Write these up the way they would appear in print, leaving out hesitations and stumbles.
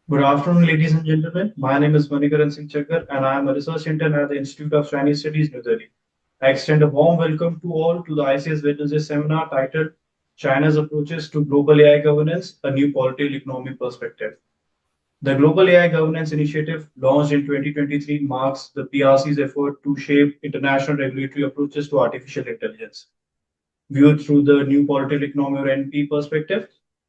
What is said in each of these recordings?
Good afternoon, ladies and gentlemen. My name is Manikaran Singh Chakkar, and I am a research intern at the Institute of Chinese Studies, New Delhi. I extend a warm welcome to all to the ICS Wednesday seminar titled China's Approaches to Global AI Governance, a New Political Economy Perspective. The Global AI Governance Initiative, launched in 2023, marks the PRC's effort to shape international regulatory approaches to artificial intelligence. Viewed through the New Political Economy or NP perspective,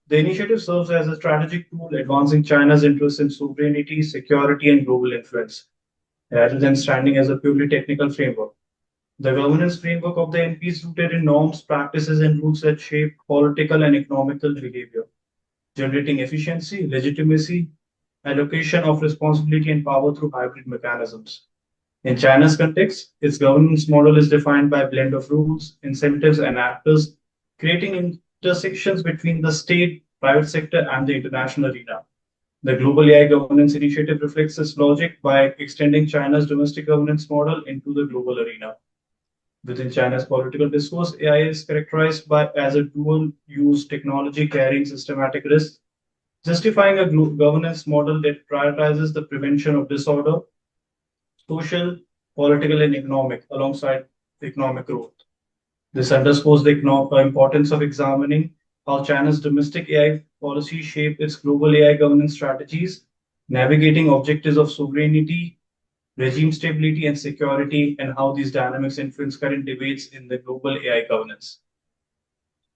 the initiative serves as a strategic tool advancing China's interests in sovereignty, security, and global influence, rather than standing as a purely technical framework. The governance framework of the NP is rooted in norms, practices, and rules that shape political and economical behavior, generating efficiency, legitimacy, allocation of responsibility, and power through hybrid mechanisms. In China's context, its governance model is defined by a blend of rules, incentives, and actors, creating intersections between the state, private sector, and the international arena. The Global AI Governance Initiative reflects this logic by extending China's domestic governance model into the global arena. Within China's political discourse, AI is characterized by as a dual-use technology carrying systematic risks, justifying a governance model that prioritizes the prevention of disorder, social, political, and economic alongside economic growth. This underscores the importance of examining how China's domestic AI policies shape its global AI governance strategies, navigating objectives of sovereignty, regime stability, and security, and how these dynamics influence current debates in the global AI governance.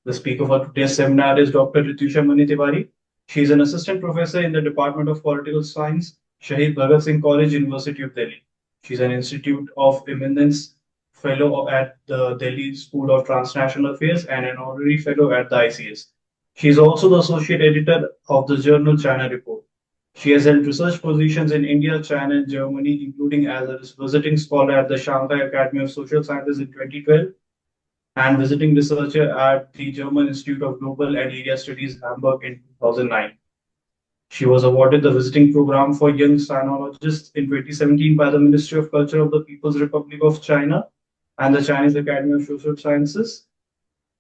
The speaker for today's seminar is Dr. Ritusha Mani Tiwari. She is an assistant professor in the Department of Political Science, Shahid Bhagat Singh College, University of Delhi. She is an Institute of Eminence Fellow at the Delhi School of Transnational Affairs and an honorary fellow at the ICS. She is also the associate editor of the journal China Report. She has held research positions in India, China, and Germany, including as a visiting scholar at the Shanghai Academy of Social Sciences in 2012 and visiting researcher at the German Institute of Global and Area Studies, Hamburg, in 2009. She was awarded the visiting program for young sinologists in 2017 by the Ministry of Culture of the People's Republic of China and the Chinese Academy of Social Sciences,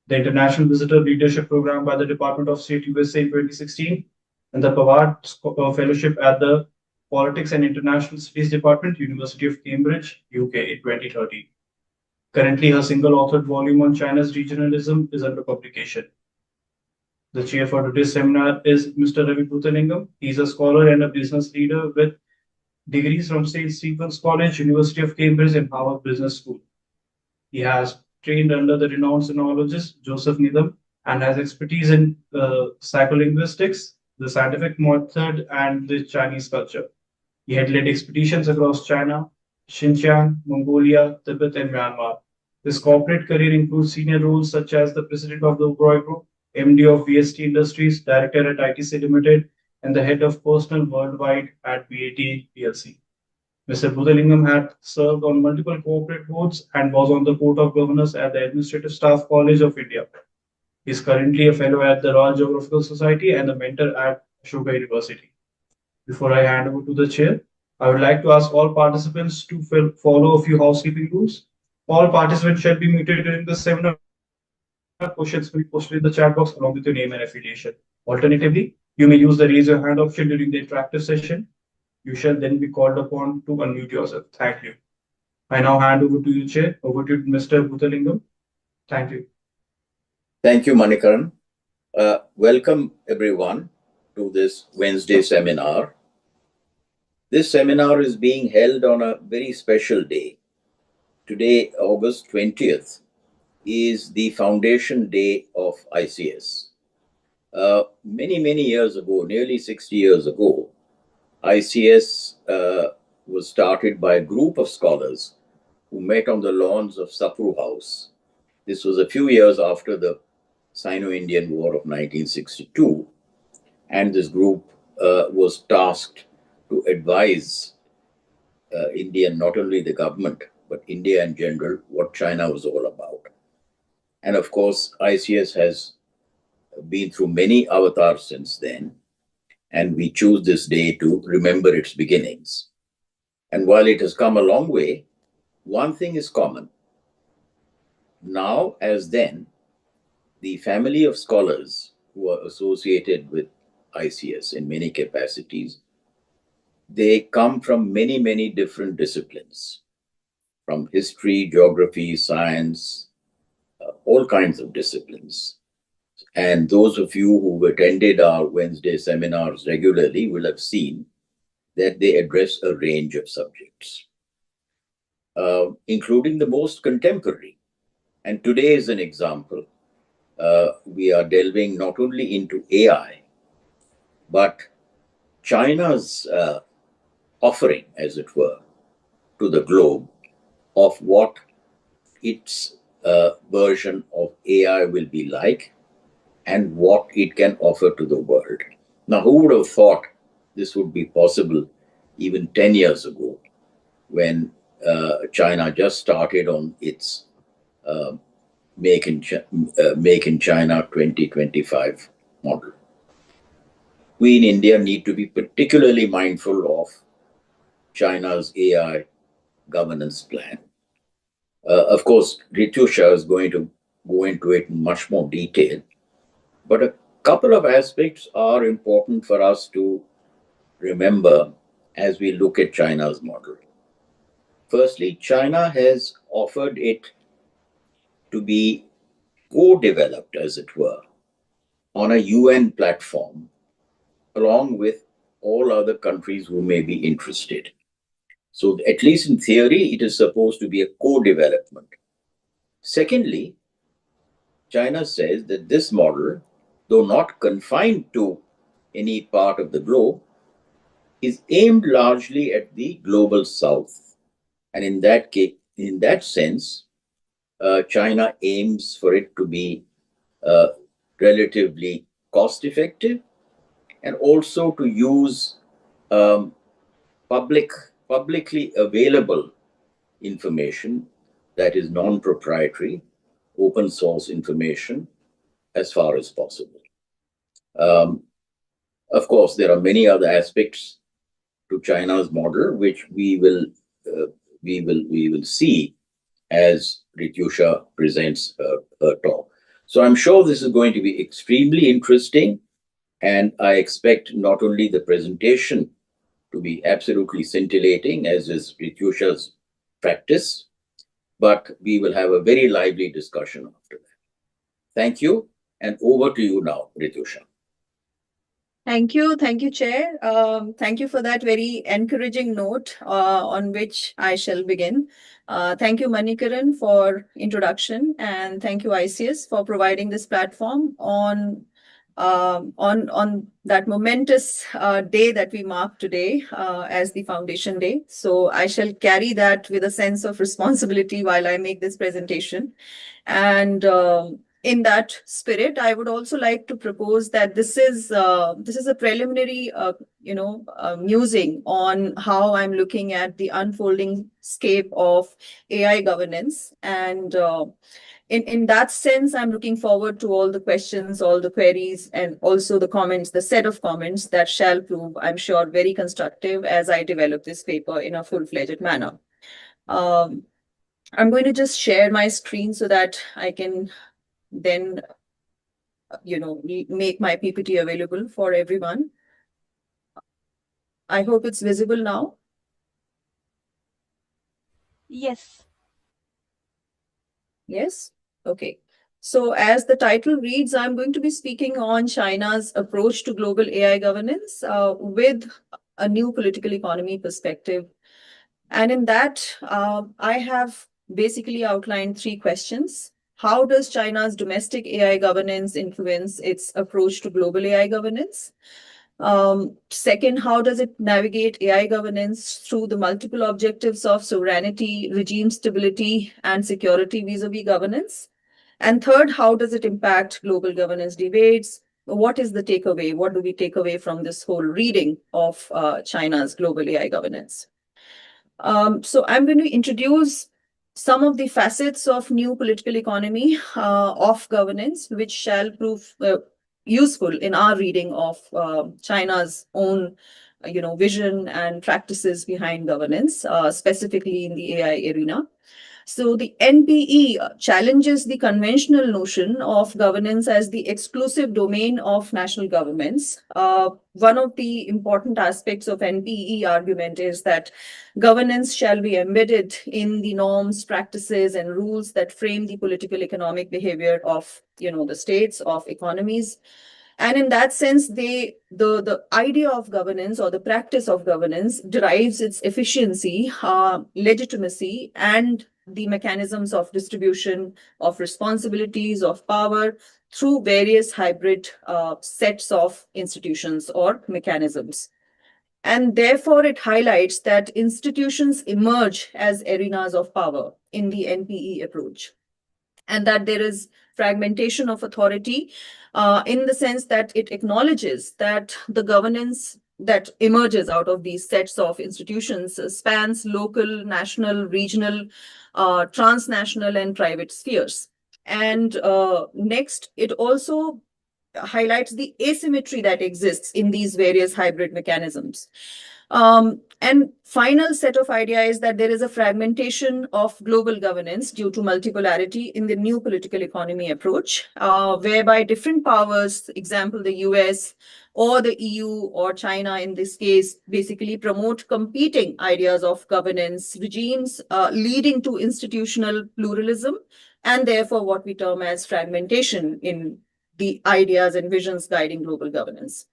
the International Visitor Leadership Program by the Department of State USA in 2016, and the Pavard Fellowship at the Politics and International Studies Department, University of Cambridge, UK, in 2013. Currently, her single-authored volume on China's regionalism is under publication. The chair for today's seminar is Mr. Ravi Bhutaningam. He's a scholar and a business leader with degrees from St. Stephen's College, University of Cambridge, and Harvard Business School. He has trained under the renowned sinologist Joseph Needham and has expertise in psycholinguistics, the scientific method, and the Chinese culture. He had led expeditions across China, Xinjiang, Mongolia, Tibet, and Myanmar. His corporate career includes senior roles such as the president of the Ugroy Group, MD of VST Industries, director at ITC Limited, and the head of personnel worldwide at BAT PLC. Mr. Bhuthalingam had served on multiple corporate boards and was on the Court of Governors at the Administrative Staff College of India. He is currently a fellow at the Royal Geographical Society and a mentor at Ashoka University. Before I hand over to the chair, I would like to ask all participants to follow a few housekeeping rules. All participants shall be muted during the seminar. Questions will be posted in the chat box along with your name and affiliation. Alternatively, you may use the raise your hand option during the interactive session. You shall then be called upon to unmute yourself. Thank you. I now hand over to you, Chair. Over to Mr. Bhuthalingam. Thank you. Thank you, Manikaran. Welcome, everyone, to this Wednesday seminar. This seminar is being held on a very special day. Today, August 20th, is the foundation day of ICS. Many years ago, nearly 60 years ago, ICS was started by a group of scholars who met on the lawns of Sapru House. This was a few years after the Sino-Indian War of 1962, and this group was tasked to advise India, not only the government, but India in general, what China was all about. And of course, ICS has been through many avatars since then, and we choose this day to remember its beginnings. And while it has come a long way, one thing is common. Now, as then, the family of scholars who are associated with ICS in many capacities they come from many, many different disciplines, from history, geography, science, all kinds of disciplines. And those of you who've attended our Wednesday seminars regularly will have seen that they address a range of subjects, including the most contemporary. And today is an example. We are delving not only into AI, but China's offering, as it were, to the globe of what its version of AI will be like and what it can offer to the world. Now, who would have thought this would be possible even 10 years ago when China just started on its Make in China 2025 model? We in India need to be particularly mindful of China's AI governance plan. Of course, Ritusha is going to go into it in much more detail, but a couple of aspects are important for us to remember as we look at China's model. Firstly, China has offered it to be co-developed, as it were, on a UN platform, along with all other countries who may be interested. So at least in theory, it is supposed to be a co-development. Secondly, China says that this model, though not confined to any part of the globe, is aimed largely at the global south. And in that case, in that sense, China aims for it to be relatively cost effective and also to use publicly available information that is non-proprietary, open source information as far as possible. Of course, there are many other aspects to China's model which we will see as Ritusha presents her talk. So I'm sure this is going to be extremely interesting, and I expect not only the presentation to be absolutely scintillating, as is Ritusha's practice, but we will have a very lively discussion after that. Thank you, and over to you now, Ritusha. Thank you, Chair. Thank you for that very encouraging note on which I shall begin. Thank you, Manikaran, for introduction, and thank you, ICS, for providing this platform on that momentous day that we mark today as the Foundation Day. So I shall carry that with a sense of responsibility while I make this presentation. And in that spirit, I would also like to propose that this is a preliminary, musing on how I'm looking at the unfolding scape of AI governance. And in that sense, I'm looking forward to all the questions, all the queries, and also the comments, the set of comments that shall prove, I'm sure, very constructive as I develop this paper in a full-fledged manner. I'm going to just share my screen so that I can then, make my PPT available for everyone. I hope it's visible now. Yes. Yes? Okay. So as the title reads, I'm going to be speaking on China's approach to global AI governance with a new political economy perspective. And in that, I have basically outlined 3 questions. How does China's domestic AI governance influence its approach to global AI governance? Second, how does it navigate AI governance through the multiple objectives of sovereignty, regime stability, and security vis-a-vis governance? And third, how does it impact global governance debates? What is the takeaway? What do we take away from this whole reading of China's global AI governance? So I'm going to introduce some of the facets of new political economy of governance, which shall prove useful in our reading of China's own, vision and practices behind governance, specifically in the AI arena. So the NPE challenges the conventional notion of governance as the exclusive domain of national governments. One of the important aspects of NPE argument is that governance shall be embedded in the norms, practices, and rules that frame the political economic behavior of the states, of economies. And in that sense, the idea of governance or the practice of governance derives its efficiency, legitimacy, and the mechanisms of distribution of responsibilities, of power through various hybrid sets of institutions or mechanisms. And therefore, it highlights that institutions emerge as arenas of power in the NPE approach, and that there is fragmentation of authority in the sense that it acknowledges that the governance that emerges out of these sets of institutions spans local, national, regional, transnational, and private spheres. And next, it also highlights the asymmetry that exists in these various hybrid mechanisms. And final set of idea is that there is a fragmentation of global governance due to multipolarity in the new political economy approach, whereby different powers, example, the US or the EU or China in this case, basically promote competing ideas of governance regimes, leading to institutional pluralism, and therefore what we term as fragmentation in the ideas and visions guiding global governance.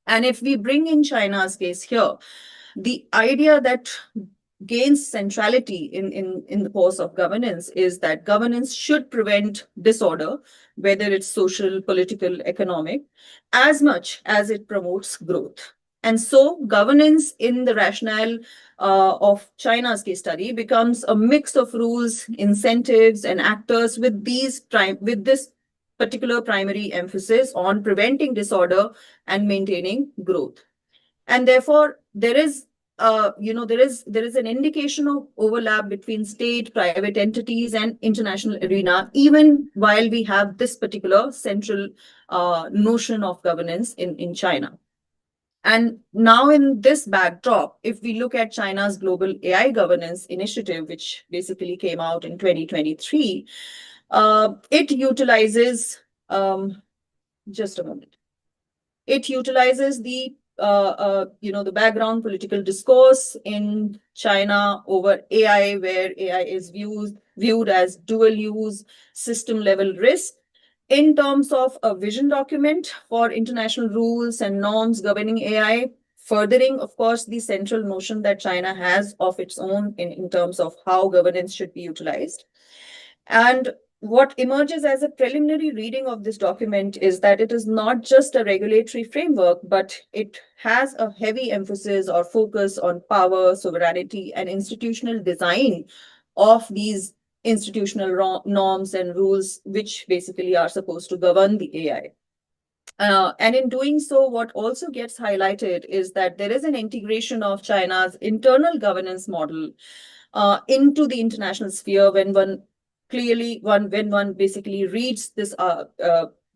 And if we bring in China's case here, the idea that gains centrality in the course of governance is that governance should prevent disorder, whether it's social, political, economic, as much as it promotes growth. And so governance in the rationale of China's case study becomes a mix of rules, incentives, and actors with this particular primary emphasis on preventing disorder and maintaining growth. And therefore, there is an indication of overlap between state, private entities, and international arena, even while we have this particular central notion of governance in China. And now in this backdrop, if we look at China's global AI governance initiative, which basically came out in 2023, it utilizes, just a moment. It utilizes the background political discourse in China over AI, where AI is viewed as dual use, system level risk, in terms of a vision document for international rules and norms governing AI, furthering, of course, the central notion that China has of its own in terms of how governance should be utilized. And what emerges as a preliminary reading of this document is that it is not just a regulatory framework, but it has a heavy emphasis or focus on power, sovereignty, and institutional design of these institutional norms and rules, which basically are supposed to govern the AI. And in doing so, what also gets highlighted is that there is an integration of China's internal governance model into the international sphere when one basically reads this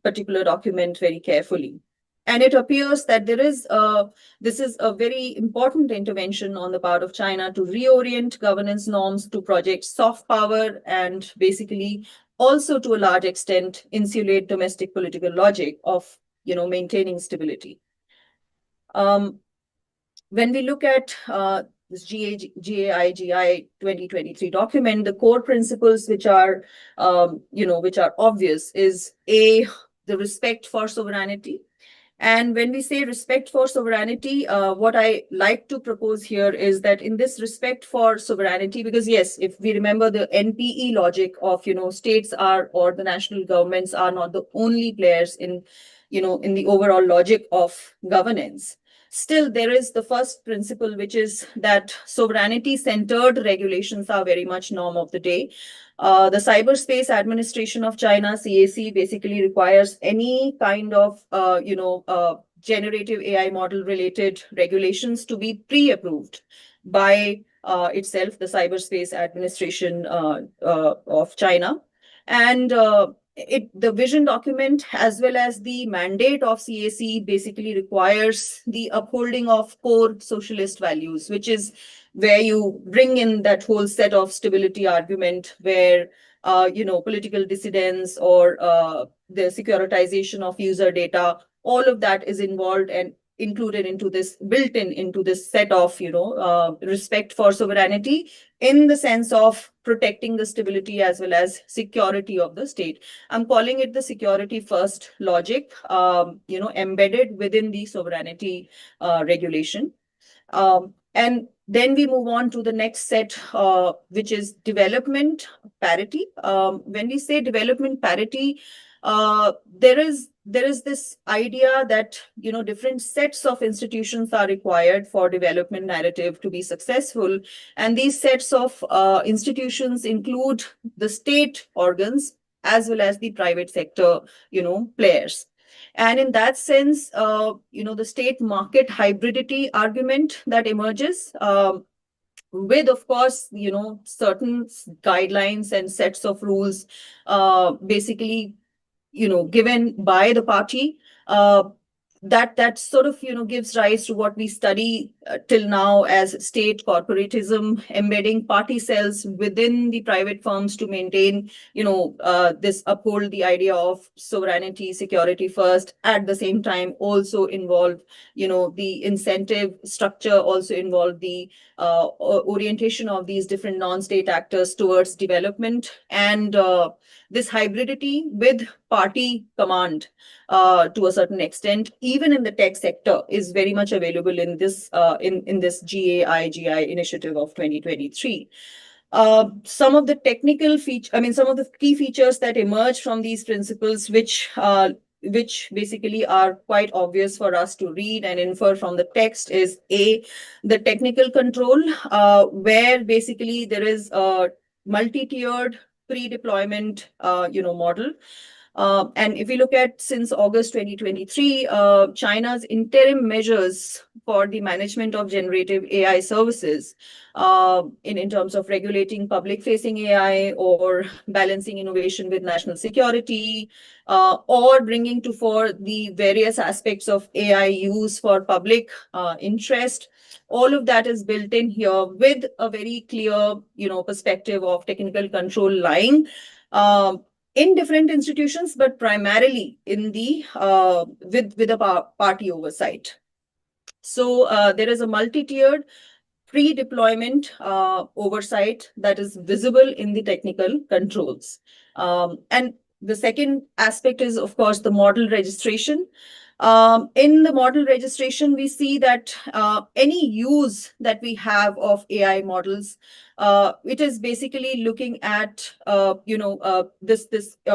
particular document very carefully. And it appears that this is a very important intervention on the part of China to reorient governance norms to project soft power and basically also to a large extent insulate domestic political logic of maintaining stability. When we look at this Gaigi 2023 document, the core principles which are obvious is the respect for sovereignty. And when we say respect for sovereignty, what I like to propose here is that in this respect for sovereignty, because yes, if we remember the NPE logic of, states or the national governments are not the only players in the overall logic of governance. Still, there is the first principle, which is that sovereignty-centered regulations are very much norm of the day. The Cyberspace Administration of China, CAC, basically requires any kind of, generative AI model-related regulations to be pre-approved by itself, the Cyberspace Administration of China. And the vision document as well as the mandate of CAC basically requires the upholding of core socialist values, which is where you bring in that whole set of stability argument where political dissidents or the securitization of user data, all of that is involved and included into this, built into this set of respect for sovereignty in the sense of protecting the stability as well as security of the state. I'm calling it the security first logic, embedded within the sovereignty regulation. And then we move on to the next set, which is development parity. When we say development parity, there is this idea that different sets of institutions are required for development narrative to be successful, and these sets of institutions include the state organs as well as the private sector players. And in that sense, the state market hybridity argument that emerges, with, of course, certain guidelines and sets of rules, basically, given by the party, that sort of gives rise to what we study till now as state corporatism, embedding party cells within the private firms to maintain this, uphold the idea of sovereignty, security first, at the same time also involve the incentive structure, also involve the orientation of these different non-state actors towards development, and this hybridity with party command to a certain extent, even in the tech sector, is very much available in this in this GAIGI initiative of 2023. Some of the technical some of the key features that emerge from these principles, which basically are quite obvious for us to read and infer from the text, is the technical control, where basically there is a multi-tiered pre-deployment model. And if we look at since August 2023, China's interim measures for the management of generative AI services, in terms of regulating public-facing AI or balancing innovation with national security, or bringing to fore the various aspects of AI use for public interest. All of that is built in here with a very clear, perspective of technical control lying in different institutions, but primarily in the with a party oversight. So there is a multi-tiered pre-deployment oversight that is visible in the technical controls. And the second aspect is, of course, the model registration. In the model registration, we see that any use that we have of AI models, it is basically looking at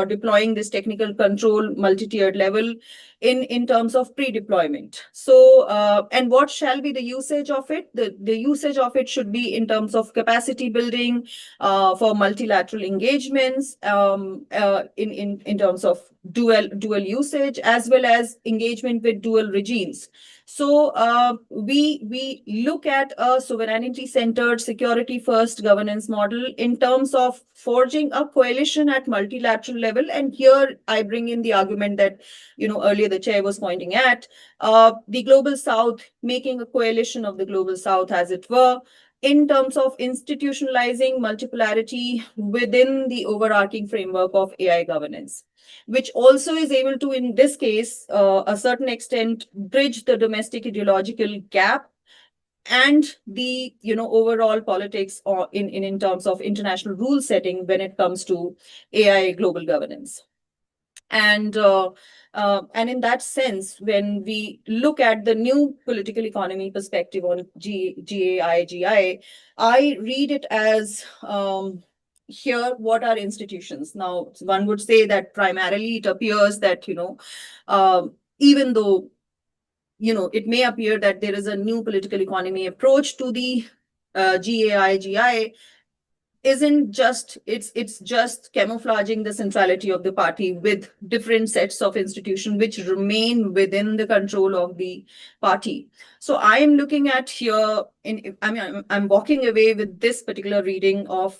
deploying this technical control multi-tiered level in terms of pre-deployment. So, and what shall be the usage of it? The usage of it should be in terms of capacity building for multilateral engagements, in terms of dual usage, as well as engagement with dual regimes. So we look at a sovereignty-centered, security-first governance model in terms of forging a coalition at multilateral level. And here I bring in the argument that earlier the chair was pointing at, the Global South, making a coalition of the Global South, as it were, in terms of institutionalizing multipolarity within the overarching framework of AI governance, which also is able to, in this case, a certain extent, bridge the domestic ideological gap and the overall politics in terms of international rule setting when it comes to AI global governance. And in that sense, when we look at the new political economy perspective on GAIGI, I read it as here, what are institutions? Now, one would say that primarily it appears that, even though, it may appear that there is a new political economy approach to the GAIGI, it's just camouflaging the centrality of the party with different sets of institutions which remain within the control of the party. So I am looking at here, I'm walking away with this particular reading of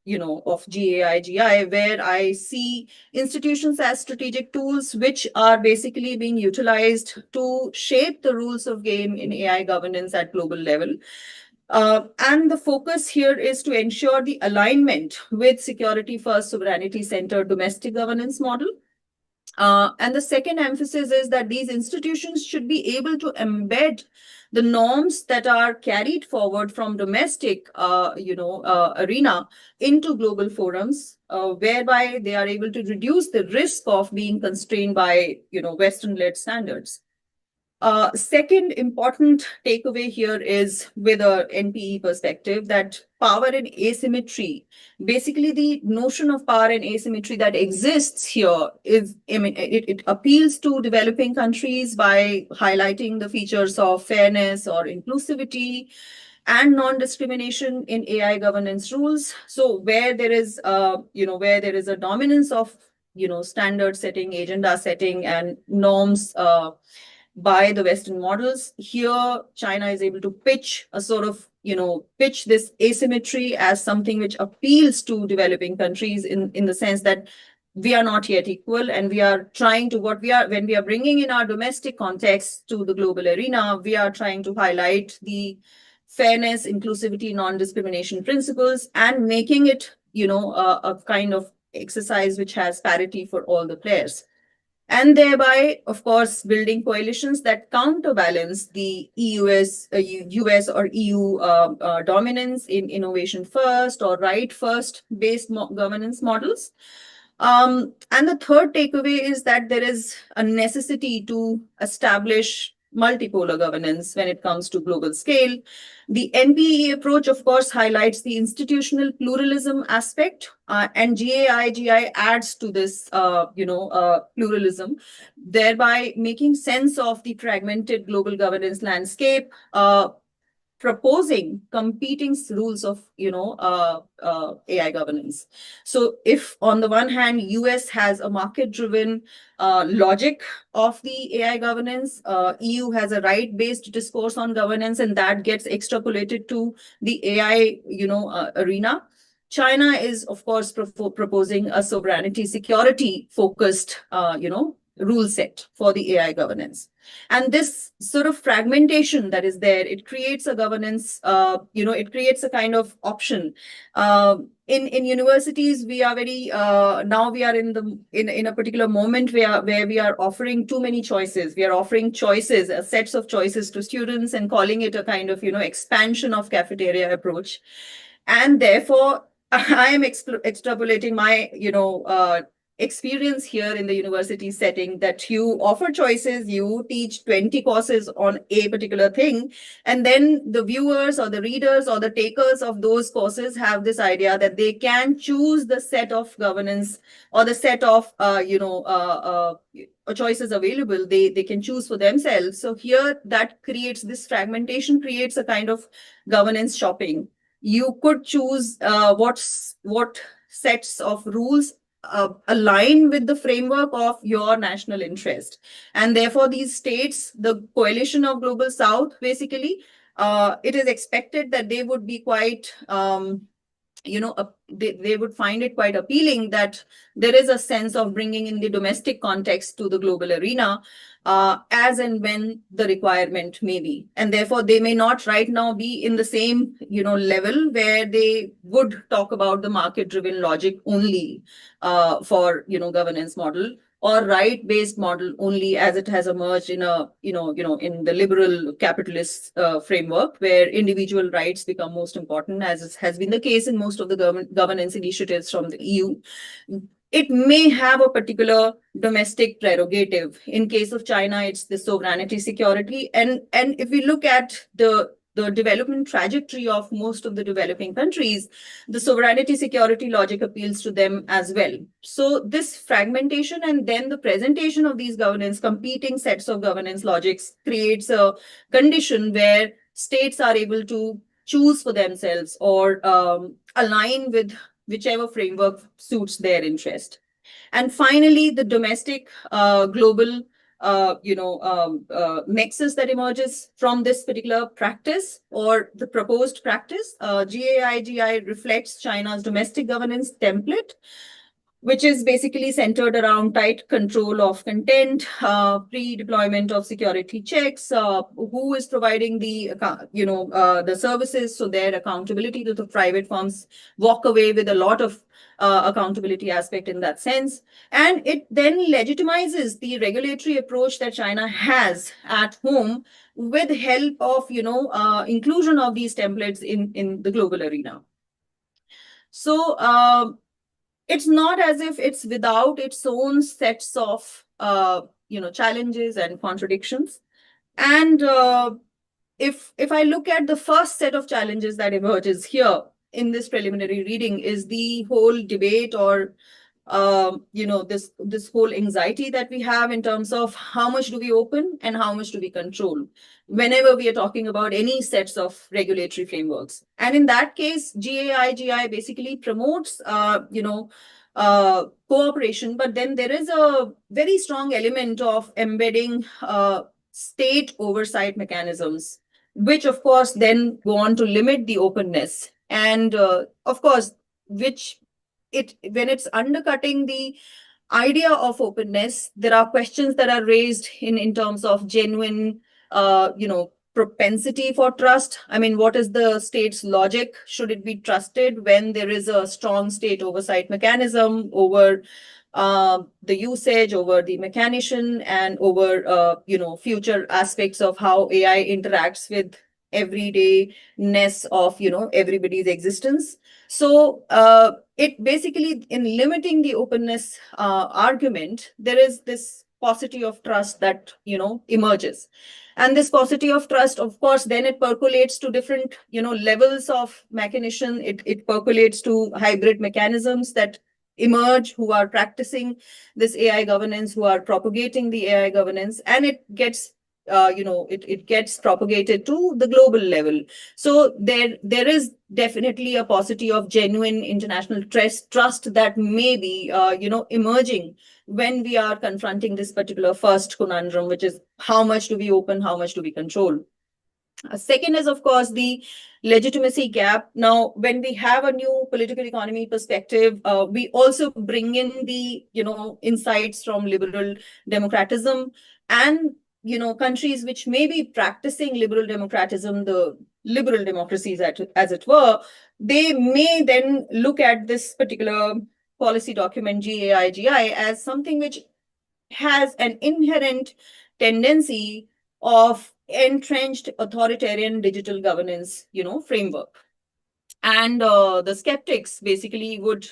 of GAIGI, where I see institutions as strategic tools which are basically being utilized to shape the rules of game in AI governance at global level. And the focus here is to ensure the alignment with security-first, sovereignty-centered domestic governance model. And the second emphasis is that these institutions should be able to embed the norms that are carried forward from domestic, arena into global forums, whereby they are able to reduce the risk of being constrained by, Western-led standards. Second important takeaway here is with a NPE perspective that power and asymmetry, basically the notion of power and asymmetry that exists here is, it appeals to developing countries by highlighting the features of fairness or inclusivity and non-discrimination in AI governance rules. So where there is, where there is a dominance of, standard setting, agenda setting, and norms, by the Western models. Here, China is able to pitch a sort of, pitch this asymmetry as something which appeals to developing countries in the sense that we are not yet equal, and we are trying to when we are bringing in our domestic context to the global arena, we are trying to highlight the fairness, inclusivity, non-discrimination principles and making it, a kind of exercise which has parity for all the players. And thereby, of course, building coalitions that counterbalance the US or EU dominance in innovation first or right first based governance models. And the third takeaway is that there is a necessity to establish multipolar governance when it comes to global scale. The NPE approach, of course, highlights the institutional pluralism aspect, and GAIGI adds to this, pluralism, thereby making sense of the fragmented global governance landscape, proposing competing rules of, AI governance. So if on the one hand, US has a market-driven logic of the AI governance, EU has a right-based discourse on governance, and that gets extrapolated to the AI, arena. China is, of course, proposing a sovereignty security focused, rule set for the AI governance. And this sort of fragmentation that is there, it creates a governance, it creates a kind of option. In universities, we are very, now we are in a particular moment where we are offering too many choices. We are offering choices, sets of choices to students and calling it a kind of, expansion of cafeteria approach. And therefore, I am extrapolating my, experience here in the university setting that you offer choices, you teach 20 courses on a particular thing, and then the viewers or the readers or the takers of those courses have this idea that they can choose the set of governance or the set of, choices available, they can choose for themselves. So here that creates this fragmentation, creates a kind of governance shopping. You could choose what sets of rules align with the framework of your national interest. And therefore, these states, the coalition of Global South, basically, it is expected that they would be quite, they would find it quite appealing that there is a sense of bringing in the domestic context to the global arena, as and when the requirement may be. And therefore, they may not right now be in the same, level where they would talk about the market-driven logic only for, governance model, or right-based model only as it has emerged in a, in the liberal capitalist framework where individual rights become most important, as has been the case in most of the governance initiatives from the EU. It may have a particular domestic prerogative. In case of China, it's the sovereignty security. And if we look at the development trajectory of most of the developing countries, the sovereignty security logic appeals to them as well. So this fragmentation and then the presentation of these competing sets of governance logics creates a condition where states are able to choose for themselves or align with whichever framework suits their interest. And finally, the domestic global nexus that emerges from this particular practice or the proposed practice. GAIGI reflects China's domestic governance template, which is basically centered around tight control of content, pre-deployment of security checks, who is providing the services, so their accountability to the private firms walk away with a lot of accountability aspect in that sense. And it then legitimizes the regulatory approach that China has at home with help of, inclusion of these templates in the global arena. So, it's not as if it's without its own sets of challenges and contradictions. And if I look at the first set of challenges that emerges here in this preliminary reading is the whole debate or this whole anxiety that we have in terms of how much do we open and how much do we control whenever we are talking about any sets of regulatory frameworks. And in that case, GAIGI basically promotes cooperation, but then there is a very strong element of embedding state oversight mechanisms, which of course then go on to limit the openness. And of course, when it's undercutting the idea of openness, there are questions that are raised in terms of genuine, propensity for trust. I mean, what is the state's logic? Should it be trusted when there is a strong state oversight mechanism over the usage, over the mechanician, and over future aspects of how AI interacts with everydayness of everybody's existence? So it basically, in limiting the openness argument, there is this paucity of trust that emerges. And this paucity of trust, of course, then it percolates to different levels of mechanician. It percolates to hybrid mechanisms that emerge, who are practicing this AI governance, who are propagating the AI governance, and it gets it gets propagated to the global level. So there is definitely a paucity of genuine international trust that may be emerging when we are confronting this particular first conundrum, which is how much do we open, how much do we control. Second is, of course, the legitimacy gap. Now, when we have a new political economy perspective, we also bring in the insights from liberal democratism and countries which may be practicing liberal democratism, the liberal democracies as it were. They may then look at this particular policy document, GAIGI, as something which has an inherent tendency of entrenched authoritarian digital governance, framework. And the skeptics basically would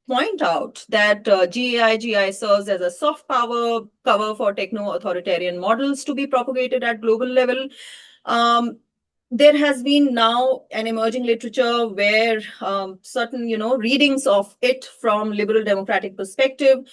point out that GAIGI serves as a soft power cover for techno-authoritarian models to be propagated at global level. There has been now an emerging literature where certain, readings of it from liberal democratic perspective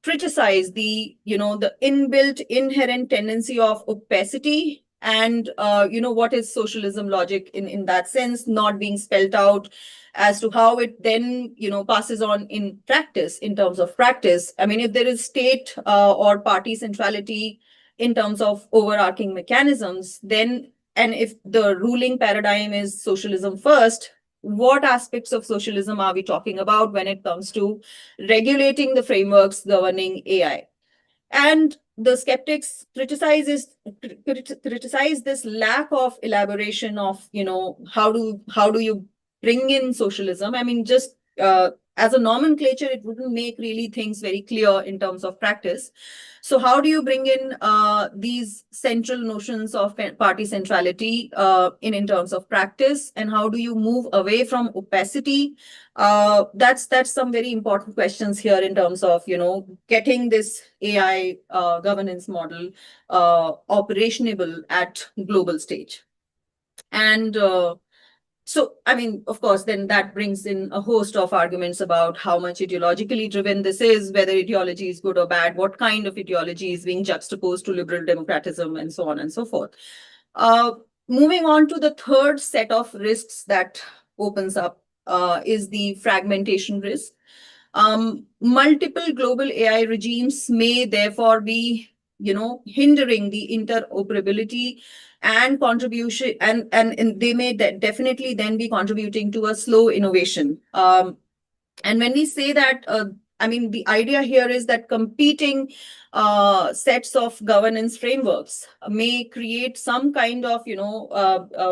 criticize the inbuilt inherent tendency of opacity and, what is socialism logic in that sense, not being spelled out as to how it then, passes on in practice, in terms of practice. I mean, if there is state or party centrality in terms of overarching mechanisms, then, and if the ruling paradigm is socialism first, what aspects of socialism are we talking about when it comes to regulating the frameworks governing AI? And the skeptics criticize this lack of elaboration of, how do you bring in socialism? I mean, just as a nomenclature, it wouldn't make really things very clear in terms of practice. So how do you bring in these central notions of party centrality in terms of practice, and how do you move away from opacity? That's some very important questions here in terms of getting this AI governance model operationable at global stage. And so, I mean, of course, then that brings in a host of arguments about how much ideologically driven this is, whether ideology is good or bad, what kind of ideology is being juxtaposed to liberal democratism, and so on and so forth. Moving on to the third set of risks that opens up is the fragmentation risk. Multiple global AI regimes may therefore be hindering the interoperability and contribution, and they may definitely then be contributing to a slow innovation. And when we say that, the idea here is that competing sets of governance frameworks may create some kind of,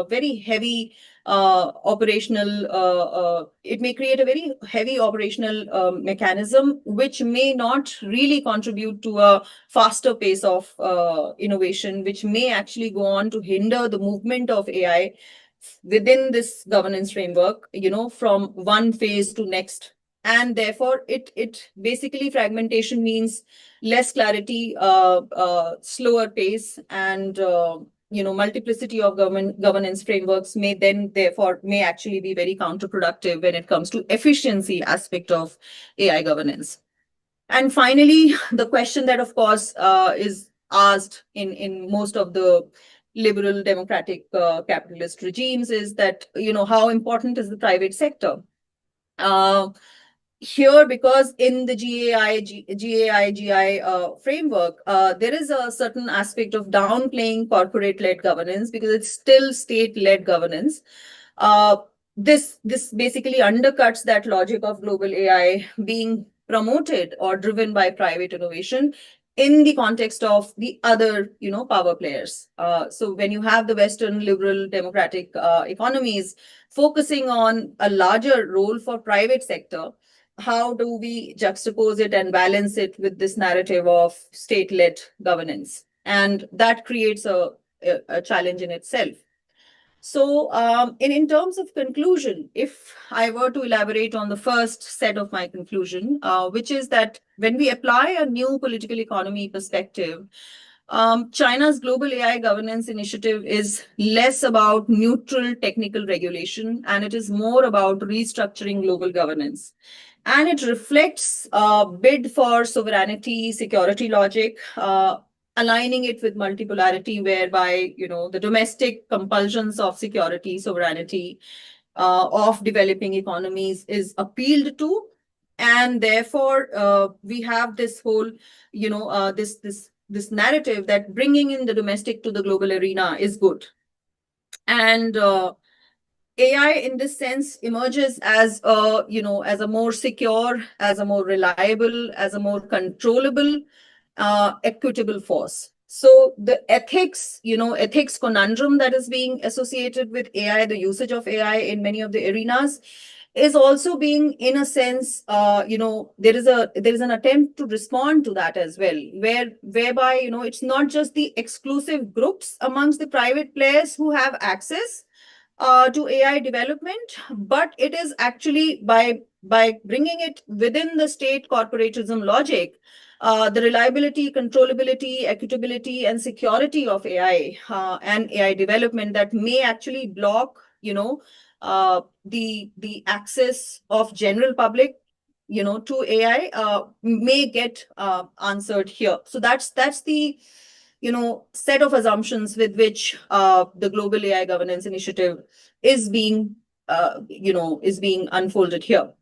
very heavy operational, it may create a very heavy operational mechanism, which may not really contribute to a faster pace of innovation, which may actually go on to hinder the movement of AI within this governance framework, from one phase to next. And therefore, it basically, fragmentation means less clarity, slower pace, and multiplicity of governance frameworks may actually be very counterproductive when it comes to efficiency aspect of AI governance. And finally, the question that, of course, is asked in most of the liberal democratic capitalist regimes is that, how important is the private sector? Here, because in the GAI-GI framework, there is a certain aspect of downplaying corporate-led governance because it's still state-led governance. This basically undercuts that logic of global AI being promoted or driven by private innovation in the context of the other, power players. So when you have the Western liberal democratic economies focusing on a larger role for private sector, how do we juxtapose it and balance it with this narrative of state-led governance? And that creates a challenge in itself. So in terms of conclusion, if I were to elaborate on the first set of my conclusion, which is that when we apply a new political economy perspective, China's global AI governance initiative is less about neutral technical regulation, and it is more about restructuring global governance. And it reflects a bid for sovereignty, security logic, aligning it with multipolarity, whereby, the domestic compulsions of security, sovereignty of developing economies is appealed to. And therefore, we have this whole, this narrative that bringing in the domestic to the global arena is good. And AI in this sense emerges as as a more secure, as a more reliable, as a more controllable, equitable force. So the ethics conundrum that is being associated with AI, the usage of AI in many of the arenas, is also being, in a sense, there is an attempt to respond to that as well, whereby it's not just the exclusive groups amongst the private players who have access to AI development, but it is actually by bringing it within the state corporatism logic, the reliability, controllability, equitability, and security of AI and AI development that may actually block, the access of general public, to AI may get answered here. So that's the set of assumptions with which the global AI governance initiative is being unfolded here.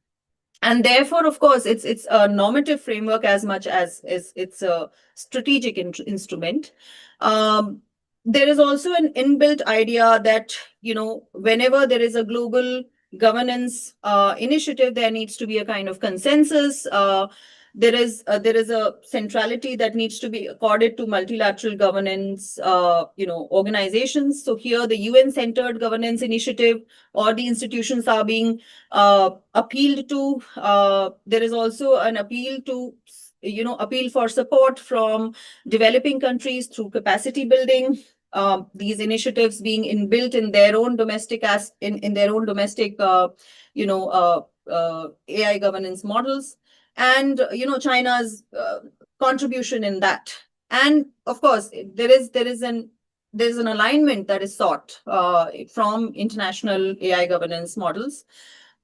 And therefore, of course, it's a normative framework as much as it's a strategic instrument. There is also an inbuilt idea that, whenever there is a global governance initiative, there needs to be a kind of consensus. There is a centrality that needs to be accorded to multilateral governance, organizations. So here, the UN-centered governance initiative or the institutions are being appealed to. There is also an appeal to, appeal for support from developing countries through capacity building. These initiatives being inbuilt in their own domestic AI governance models. And China's contribution in that, and of course there is an alignment that is sought from international AI governance models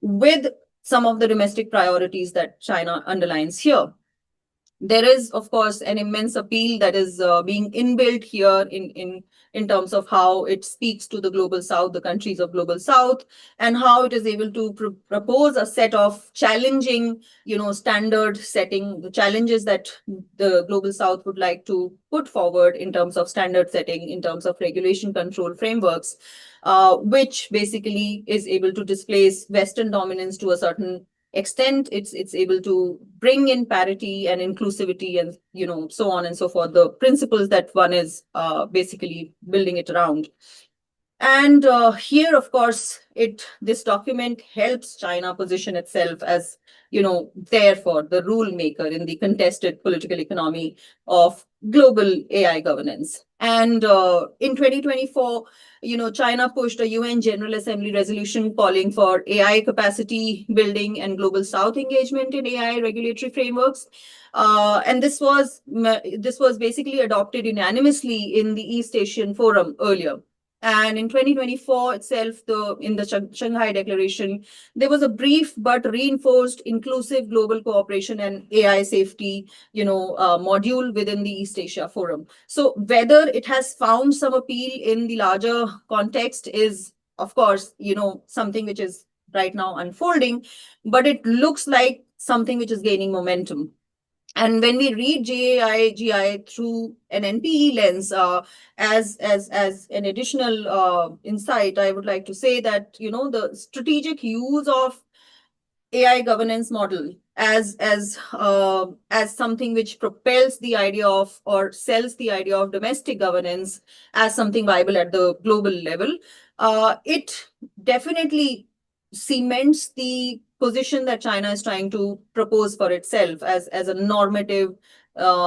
with some of the domestic priorities that China underlines here. There is, of course, an immense appeal that is being inbuilt here in terms of how it speaks to the global south, the countries of global south, and how it is able to propose a set of challenging, standard setting, the challenges that the global south would like to put forward in terms of standard setting, in terms of regulation control frameworks, which basically is able to displace Western dominance to a certain extent. It's able to bring in parity and inclusivity and so on and so forth, the principles that one is basically building it around. And here, of course, this document helps China position itself as, therefore, the rule maker in the contested political economy of global AI governance. And in 2024, China pushed a UN General Assembly resolution calling for AI capacity building and global South engagement in AI regulatory frameworks. And this was basically adopted unanimously in the East Asian Forum earlier. And in 2024 itself, in the Shanghai Declaration, there was a brief but reinforced inclusive global cooperation and AI safety, module within the East Asia Forum. So whether it has found some appeal in the larger context is, of course, something which is right now unfolding, but it looks like something which is gaining momentum. And when we read GAI through an NPE lens, as an additional insight, I would like to say that the strategic use of AI governance model as something which propels the idea of or sells the idea of domestic governance as something viable at the global level, it definitely cements the position that China is trying to propose for itself as a normative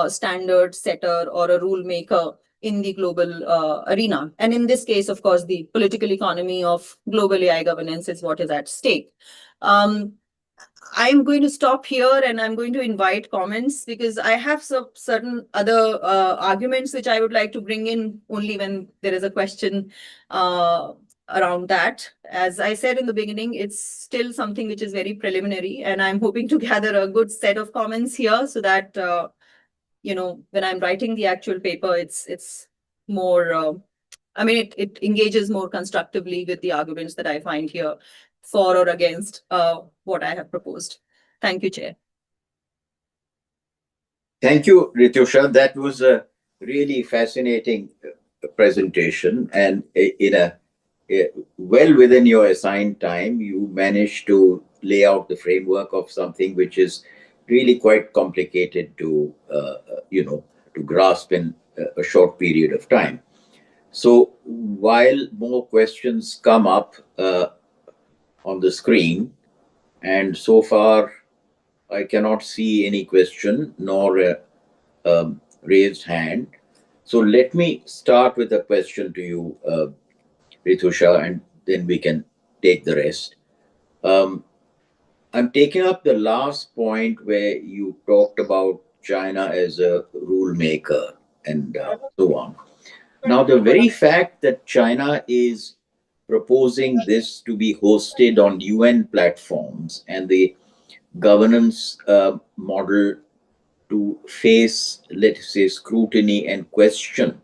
standard setter or a rule maker in the global arena. And in this case, of course, the political economy of global AI governance is what is at stake. I'm going to stop here and I'm going to invite comments because I have some certain other arguments which I would like to bring in only when there is a question around that. As I said in the beginning, it's still something which is very preliminary, and I'm hoping to gather a good set of comments here so that, when I'm writing the actual paper, it's more, it engages more constructively with the arguments that I find here for or against what I have proposed. Thank you, Chair. Thank you, Ritusha. That was a really fascinating presentation, and well within your assigned time, you managed to lay out the framework of something which is really quite complicated to grasp in a short period of time. So while more questions come up on the screen, and so far I cannot see any question nor a raised hand. So let me start with a question to you, Ritusha, and then we can take the rest. I'm taking up the last point where you talked about China as a rule maker and so on. Now, the very fact that China is proposing this to be hosted on UN platforms and the governance model to face, let's say, scrutiny and question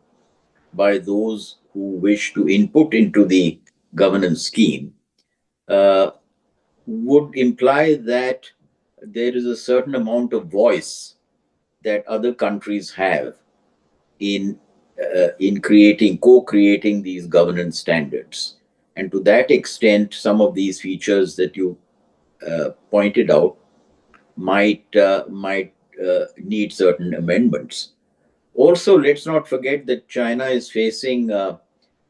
by those who wish to input into the governance scheme would imply that there is a certain amount of voice that other countries have in co-creating these governance standards. And to that extent, some of these features that you pointed out might need certain amendments. Also, let's not forget that China is facing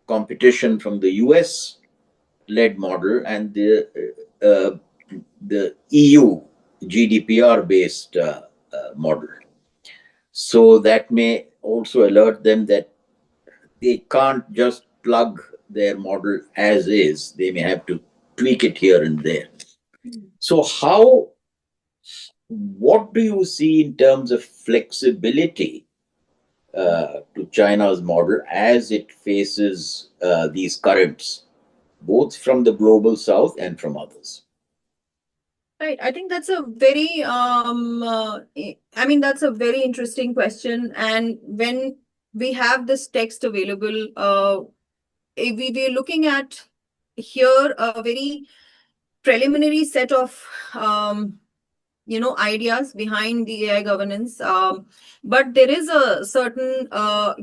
competition from the US-led model and the EU GDPR-based model. So that may also alert them that they can't just plug their model as is. They may have to tweak it here and there. So what do you see in terms of flexibility to China's model as it faces these currents, both from the global south and from others? Right. I think that's a very, that's a very interesting question. And when we have this text available, we're looking at here a very preliminary set of, ideas behind the AI governance. But there is a certain, there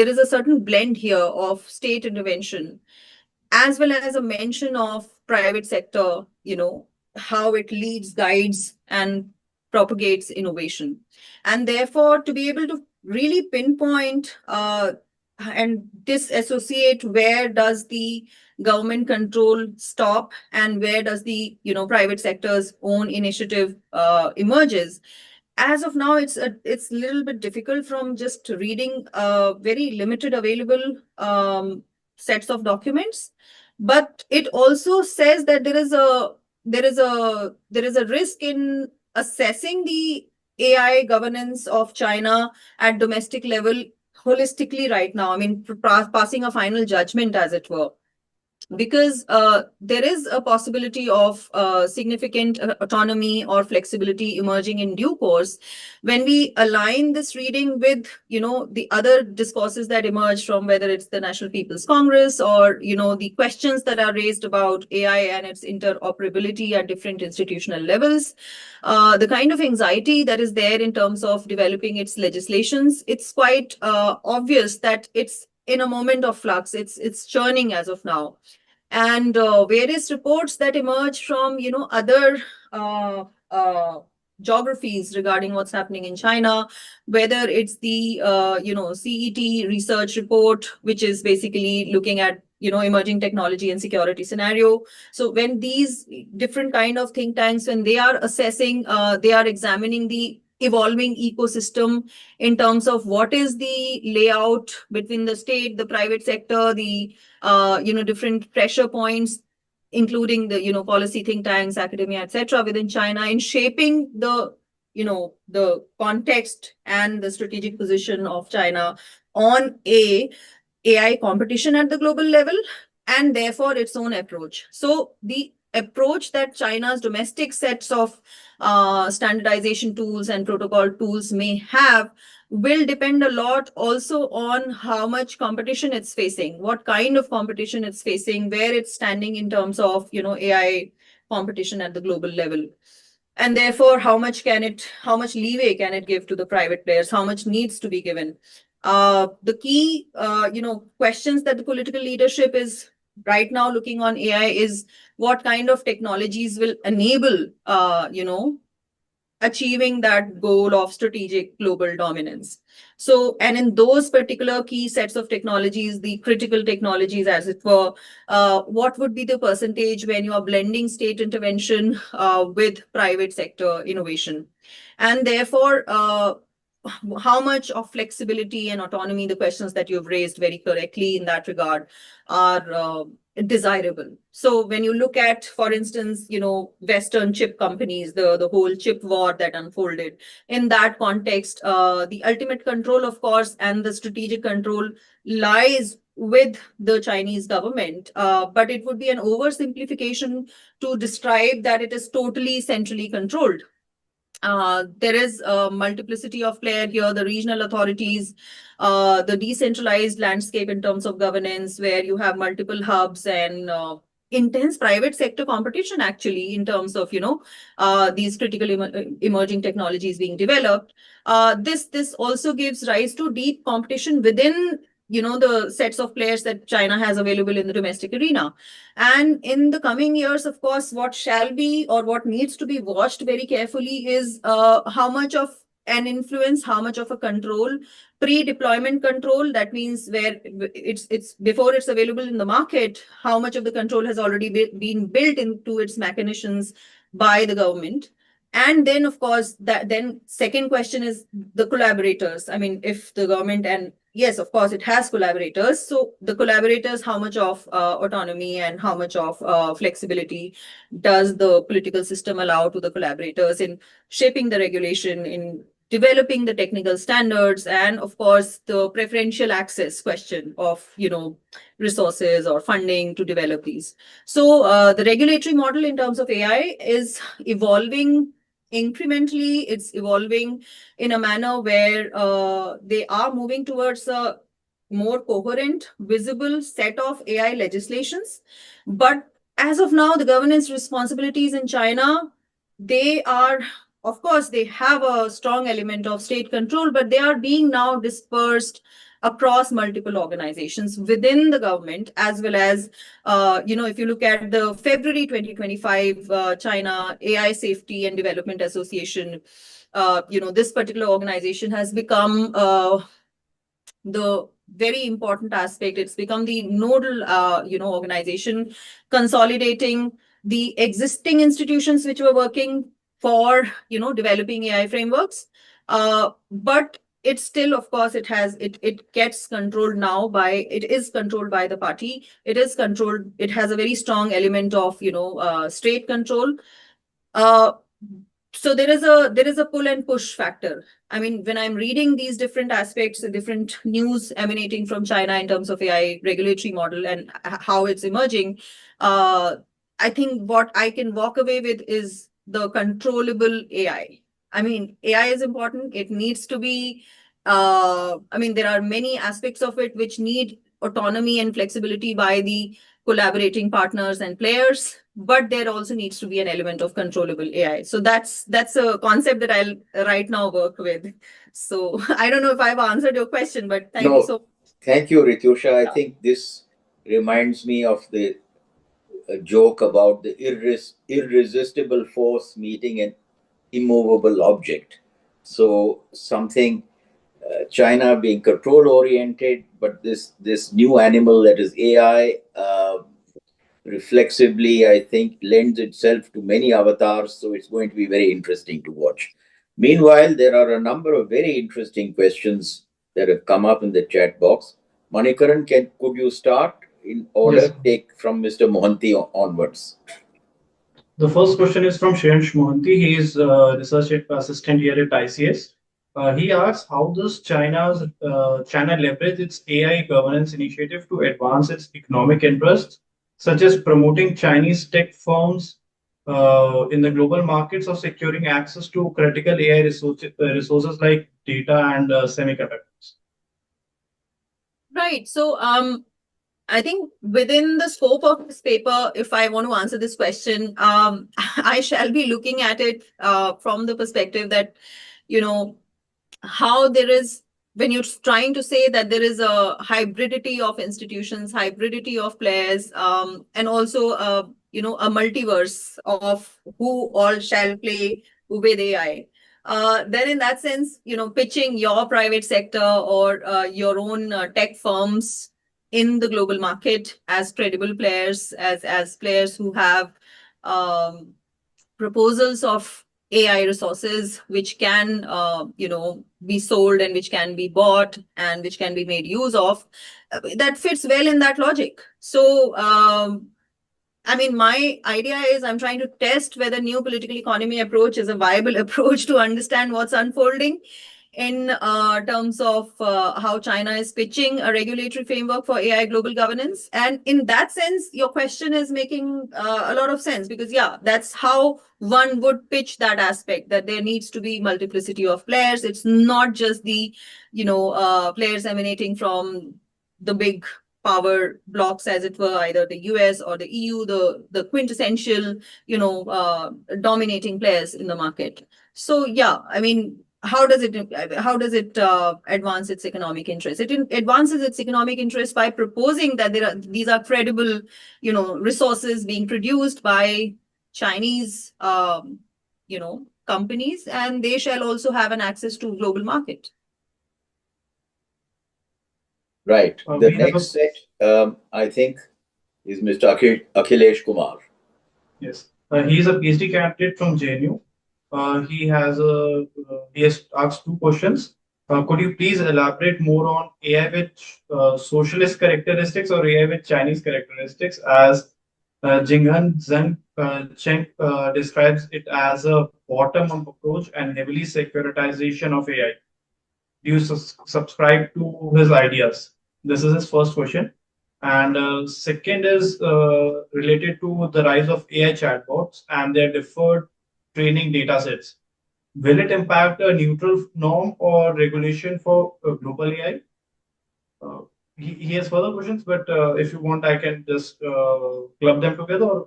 is a certain blend here of state intervention, as well as a mention of private sector, how it leads, guides, and propagates innovation. And therefore, to be able to really pinpoint and disassociate where does the government control stop and where does the private sector's own initiative emerges. As of now, it's a little bit difficult from just reading very limited available sets of documents. But it also says that there is a risk in assessing the AI governance of China at domestic level holistically right now. I mean, passing a final judgment, as it were, because there is a possibility of significant autonomy or flexibility emerging in due course when we align this reading with the other discourses that emerge from, whether it's the National People's Congress or the questions that are raised about AI and its interoperability at different institutional levels, the kind of anxiety that is there in terms of developing its legislations. It's quite obvious that it's in a moment of flux. It's churning as of now. And various reports that emerge from other geographies regarding what's happening in China, whether it's the CET research report, which is basically looking at emerging technology and security scenario. So when these different kind of think tanks, when they are assessing, they are examining the evolving ecosystem in terms of what is the layout between the state, the private sector, the different pressure points, including the policy think tanks, academia, etc., within China, in shaping the the context and the strategic position of China on AI competition at the global level, and therefore its own approach. So the approach that China's domestic sets of standardization tools and protocol tools may have will depend a lot also on how much competition it's facing, what kind of competition it's facing, where it's standing in terms of AI competition at the global level. And therefore, how much leeway can it give to the private players? How much needs to be given? The key, questions that the political leadership is right now looking on AI is what kind of technologies will enable, achieving that goal of strategic global dominance. So, and in those particular key sets of technologies, the critical technologies, as it were, what would be the percentage when you are blending state intervention with private sector innovation? And therefore, how much of flexibility and autonomy, the questions that you've raised very correctly in that regard, are desirable. So when you look at, for instance, Western chip companies, the whole chip war that unfolded, in that context, the ultimate control, of course, and the strategic control lies with the Chinese government. But it would be an oversimplification to describe that it is totally centrally controlled. There is a multiplicity of players here, the regional authorities, the decentralized landscape in terms of governance, where you have multiple hubs and intense private sector competition, actually, in terms of these critical emerging technologies being developed. This also gives rise to deep competition within the sets of players that China has available in the domestic arena. And in the coming years, of course, what shall be or what needs to be watched very carefully is how much of an influence, how much of a control, pre-deployment control, that means where it's before it's available in the market, how much of the control has already been built into its mechanisms by the government. And then, of course, then second question is the collaborators. I mean, if the government, and yes, of course, it has collaborators. So the collaborators, how much of autonomy and how much of flexibility does the political system allow to the collaborators in shaping the regulation, in developing the technical standards, and of course the preferential access question of resources or funding to develop these. So the regulatory model in terms of AI is evolving incrementally. It's evolving in a manner where they are moving towards a more coherent, visible set of AI legislations. But as of now, the governance responsibilities in China, they are, of course, they have a strong element of state control, but they are being now dispersed across multiple organizations within the government, as well as, if you look at the February 2025 China AI Safety and Development Association, this particular organization has become the very important aspect. It's become the nodal, organization, consolidating the existing institutions which were working for, developing AI frameworks. But it's still, of course, it gets controlled now by, it is controlled by the party. It is controlled. It has a very strong element of, state control. So there is a pull and push factor. I mean, when I'm reading these different aspects, the different news emanating from China in terms of AI regulatory model and how it's emerging, I think what I can walk away with is the controllable AI. I mean, AI is important. It needs to be, there are many aspects of it which need autonomy and flexibility by the collaborating partners and players, but there also needs to be an element of controllable AI. So that's a concept that I'll right now work with. So I don't know if I've answered your question, but thank you so much. Thank you, Ritusha. I think this reminds me of the joke about the irresistible force meeting an immovable object. So something, China being control oriented, but this new animal that is AI, reflexively, I think, lends itself to many avatars. So it's going to be very interesting to watch. Meanwhile, there are a number of very interesting questions that have come up in the chat box. Manikaran, could you start in order? Yes. Take from Mr. Mohanty onwards. The first question is from Shreyansh Mohanty. He is a research assistant here at ICS. He asks, how does China leverage its AI governance initiative to advance its economic interests, such as promoting Chinese tech firms in the global markets or securing access to critical AI resources like data and semiconductors? Right. So I think within the scope of this paper, if I want to answer this question, I shall be looking at it from the perspective that, how there is, when you're trying to say that there is a hybridity of institutions, hybridity of players, and also, a multiverse of who all shall play with AI. Then in that sense, pitching your private sector or your own tech firms in the global market as credible players, as players who have proposals of AI resources which can, be sold and which can be bought and which can be made use of, that fits well in that logic. So, my idea is I'm trying to test whether new political economy approach is a viable approach to understand what's unfolding in terms of how China is pitching a regulatory framework for AI global governance. And in that sense, your question is making a lot of sense, because that's how one would pitch that aspect, that there needs to be multiplicity of players. It's not just the, players emanating from the big power blocks, as it were, either the US or the EU, the quintessential, dominating players in the market. So how does it advance its economic interest? It advances its economic interest by proposing that these are credible, resources being produced by Chinese, companies, and they shall also have an access to global market. Right. The next set, I think, is Mr. Akhilesh Kumar. Yes. He is a PhD candidate from JNU. He has asked two questions. Could you please elaborate more on AI with socialist characteristics or AI with Chinese characteristics, as Jinghan Zheng Cheng describes it as a bottom-up approach and heavily securitization of AI. Do you subscribe to his ideas? This is his first question. And second is related to the rise of AI chatbots and their deferred training datasets. Will it impact a neutral norm or regulation for global AI? He has further questions, but if you want, I can just club them together.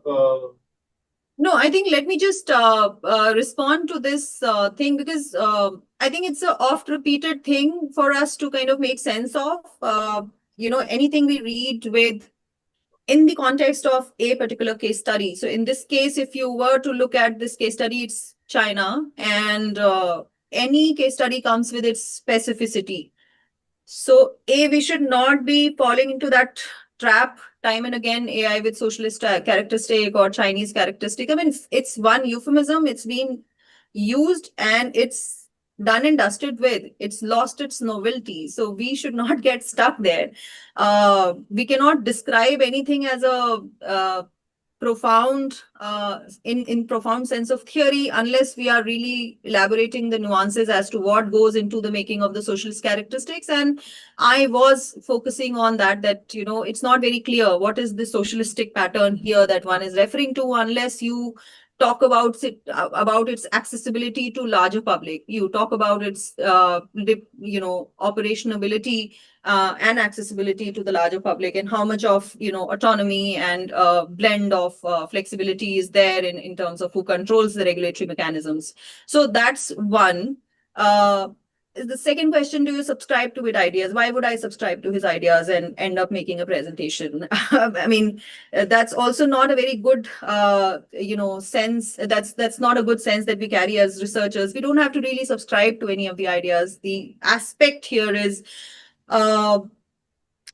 No, I think let me just respond to this thing, because I think it's a oft repeated thing for us to kind of make sense of. Anything we read with in the context of a particular case study. So in this case, if you were to look at this case study, it's China, and any case study comes with its specificity. So we should not be falling into that trap time and again, AI with socialist characteristic or Chinese characteristic. I mean, it's one euphemism. It's been used and it's done and dusted with. It's lost its novelty. So we should not get stuck there. We cannot describe anything as a profound in profound sense of theory unless we are really elaborating the nuances as to what goes into the making of the socialist characteristics. And I was focusing on that it's not very clear what is the socialistic pattern here that one is referring to unless you talk about its accessibility to larger public. You talk about its operationability and accessibility to the larger public, and how much of autonomy and blend of flexibility is there in terms of who controls the regulatory mechanisms. So that's one. The second question, do you subscribe to his ideas? Why would I subscribe to his ideas and end up making a presentation? I mean, that's also not a very good, sense. That's not a good sense that we carry as researchers. We don't have to really subscribe to any of the ideas. The aspect here is,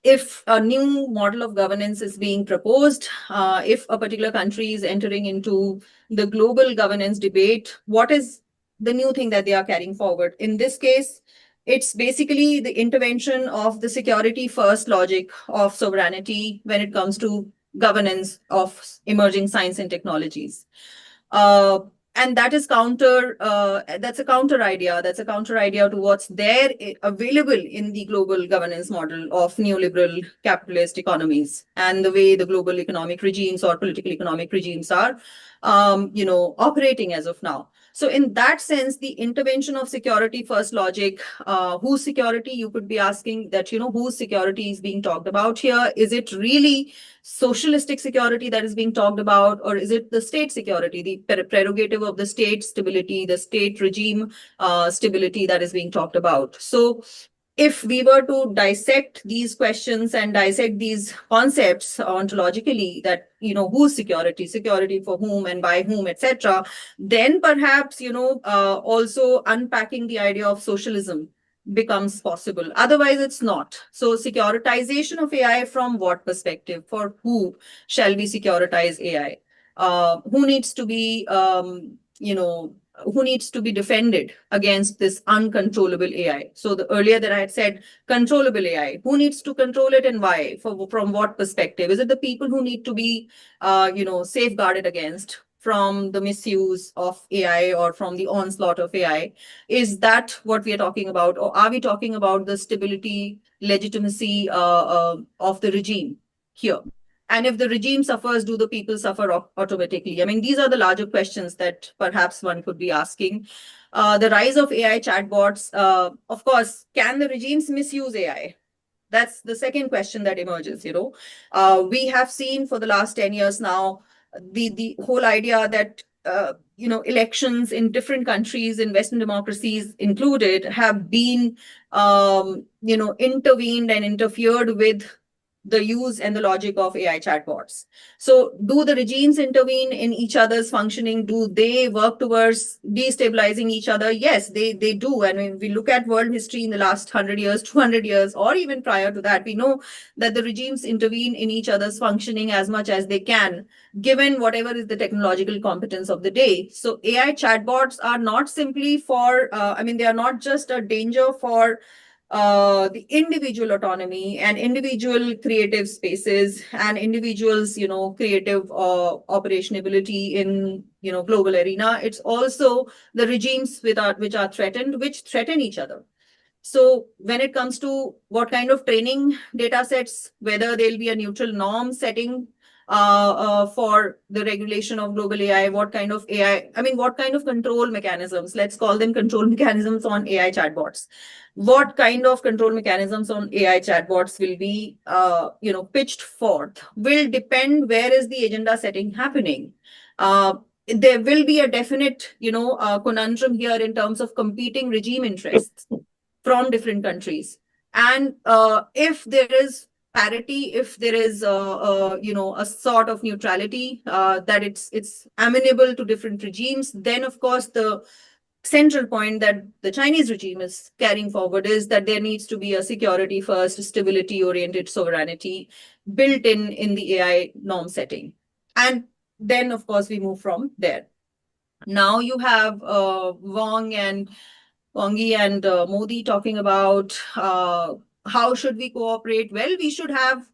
if a new model of governance is being proposed, if a particular country is entering into the global governance debate, what is the new thing that they are carrying forward? In this case, it's basically the intervention of the security first logic of sovereignty when it comes to governance of emerging science and technologies. And that is that's a counter idea. That's a counter idea to what's there available in the global governance model of neoliberal capitalist economies and the way the global economic regimes or political economic regimes are, operating as of now. So in that sense, the intervention of security first logic, whose security, you could be asking that, whose security is being talked about here? Is it really socialistic security that is being talked about, or is it the state security, the prerogative of the state stability, the state regime stability that is being talked about? So if we were to dissect these questions and dissect these concepts ontologically, that, whose security for whom and by whom, etc., then perhaps, also unpacking the idea of socialism becomes possible. Otherwise, it's not. So securitization of AI from what perspective? For who shall we securitize AI? Who needs to be, who needs to be defended against this uncontrollable AI? So the earlier that I had said controllable AI, who needs to control it and why? From what perspective? Is it the people who need to be, safeguarded against from the misuse of AI or from the onslaught of AI? Is that what we are talking about? Or are we talking about the stability, legitimacy of the regime here? And if the regime suffers, do the people suffer automatically? I mean, these are the larger questions that perhaps one could be asking. The rise of AI chatbots, of course, can the regimes misuse AI? That's the second question that emerges. We have seen for the last 10 years now, the whole idea that elections in different countries, in Western democracies included, have been intervened and interfered with the use and the logic of AI chatbots. So do the regimes intervene in each other's functioning? Do they work towards destabilizing each other? Yes, they do. And when we look at world history in the last 100 years, 200 years, or even prior to that, we know that the regimes intervene in each other's functioning as much as they can, given whatever is the technological competence of the day. So AI chatbots are not simply for, they are not just a danger for the individual autonomy and individual creative spaces and individuals, creative operationability in, global arena. It's also the regimes which are threatened, which threaten each other. So when it comes to what kind of training data sets, whether there'll be a neutral norm setting for the regulation of global AI, what kind of what kind of control mechanisms, let's call them control mechanisms on AI chatbots. What kind of control mechanisms on AI chatbots will be, pitched forth will depend where is the agenda setting happening. There will be a definite, conundrum here in terms of competing regime interests from different countries. And if there is parity, if there is a sort of neutrality, that it's amenable to different regimes, then of course the central point that the Chinese regime is carrying forward is that there needs to be a security first, stability oriented sovereignty built in the AI norm setting. And then of course we move from there. Now you have Wangi and Modi talking about how should we cooperate. Well, we should have,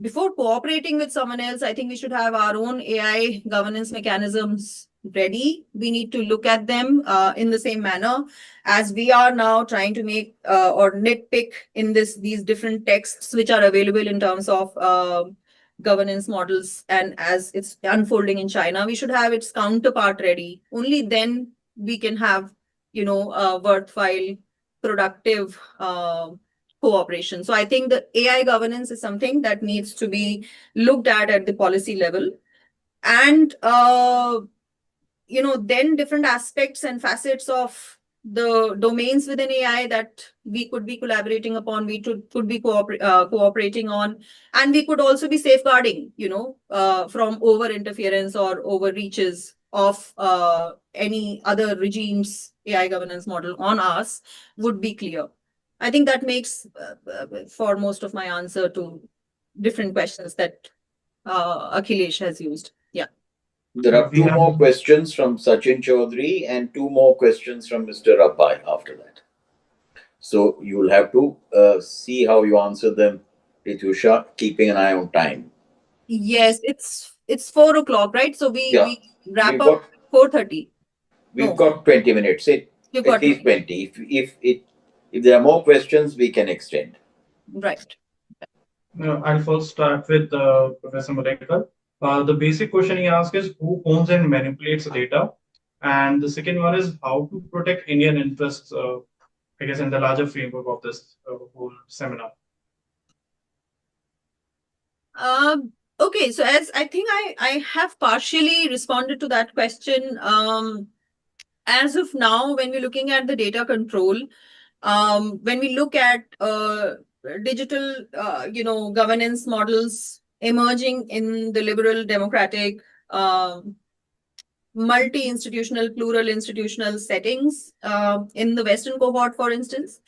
before cooperating with someone else, I think we should have our own AI governance mechanisms ready. We need to look at them in the same manner as we are now trying to make or nitpick in these different texts which are available in terms of governance models, and as it's unfolding in China, we should have its counterpart ready. Only then we can have, worthwhile, productive cooperation. So I think the AI governance is something that needs to be looked at the policy level. And, then different aspects and facets of the domains within AI that we could be collaborating upon, we could be cooperating on, and we could also be safeguarding, from over interference or overreaches of any other regime's AI governance model on us would be clear. I think that makes for most of my answer to different questions that Akhilesh has used. Yeah. There are two more questions from Sachin Chaudhary and two more questions from Mr. Rabbai after that. So you will have to see how you answer them, Ritusha, keeping an eye on time. Yes, it's 4 o'clock, right? So we wrap up 4:30. We've got 20 minutes. At least 20. If there are more questions, we can extend. Right. I'll first start with Professor Mulekar. The basic question he asked is who owns and manipulates data? And the second one is how to protect Indian interests, I guess, in the larger framework of this whole seminar. Okay, so as I think I have partially responded to that question. As of now, when we're looking at the data control, when we look at digital, governance models emerging in the liberal democratic multi-institutional, plural institutional settings in the Western cohort, for instance,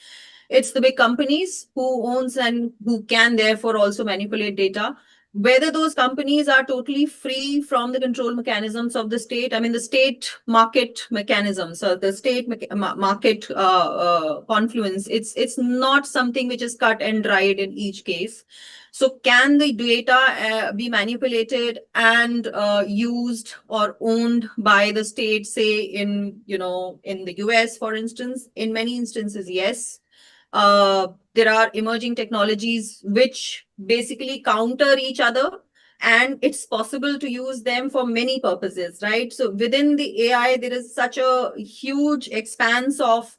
it's the big companies who owns and who can therefore also manipulate data. Whether those companies are totally free from the control mechanisms of the state, the state market mechanisms, or the state market confluence, it's not something which is cut and dried in each case. So can the data be manipulated and used or owned by the state, say in the US, for instance? In many instances, yes. There are emerging technologies which basically counter each other, and it's possible to use them for many purposes, right? So within the AI, there is such a huge expanse of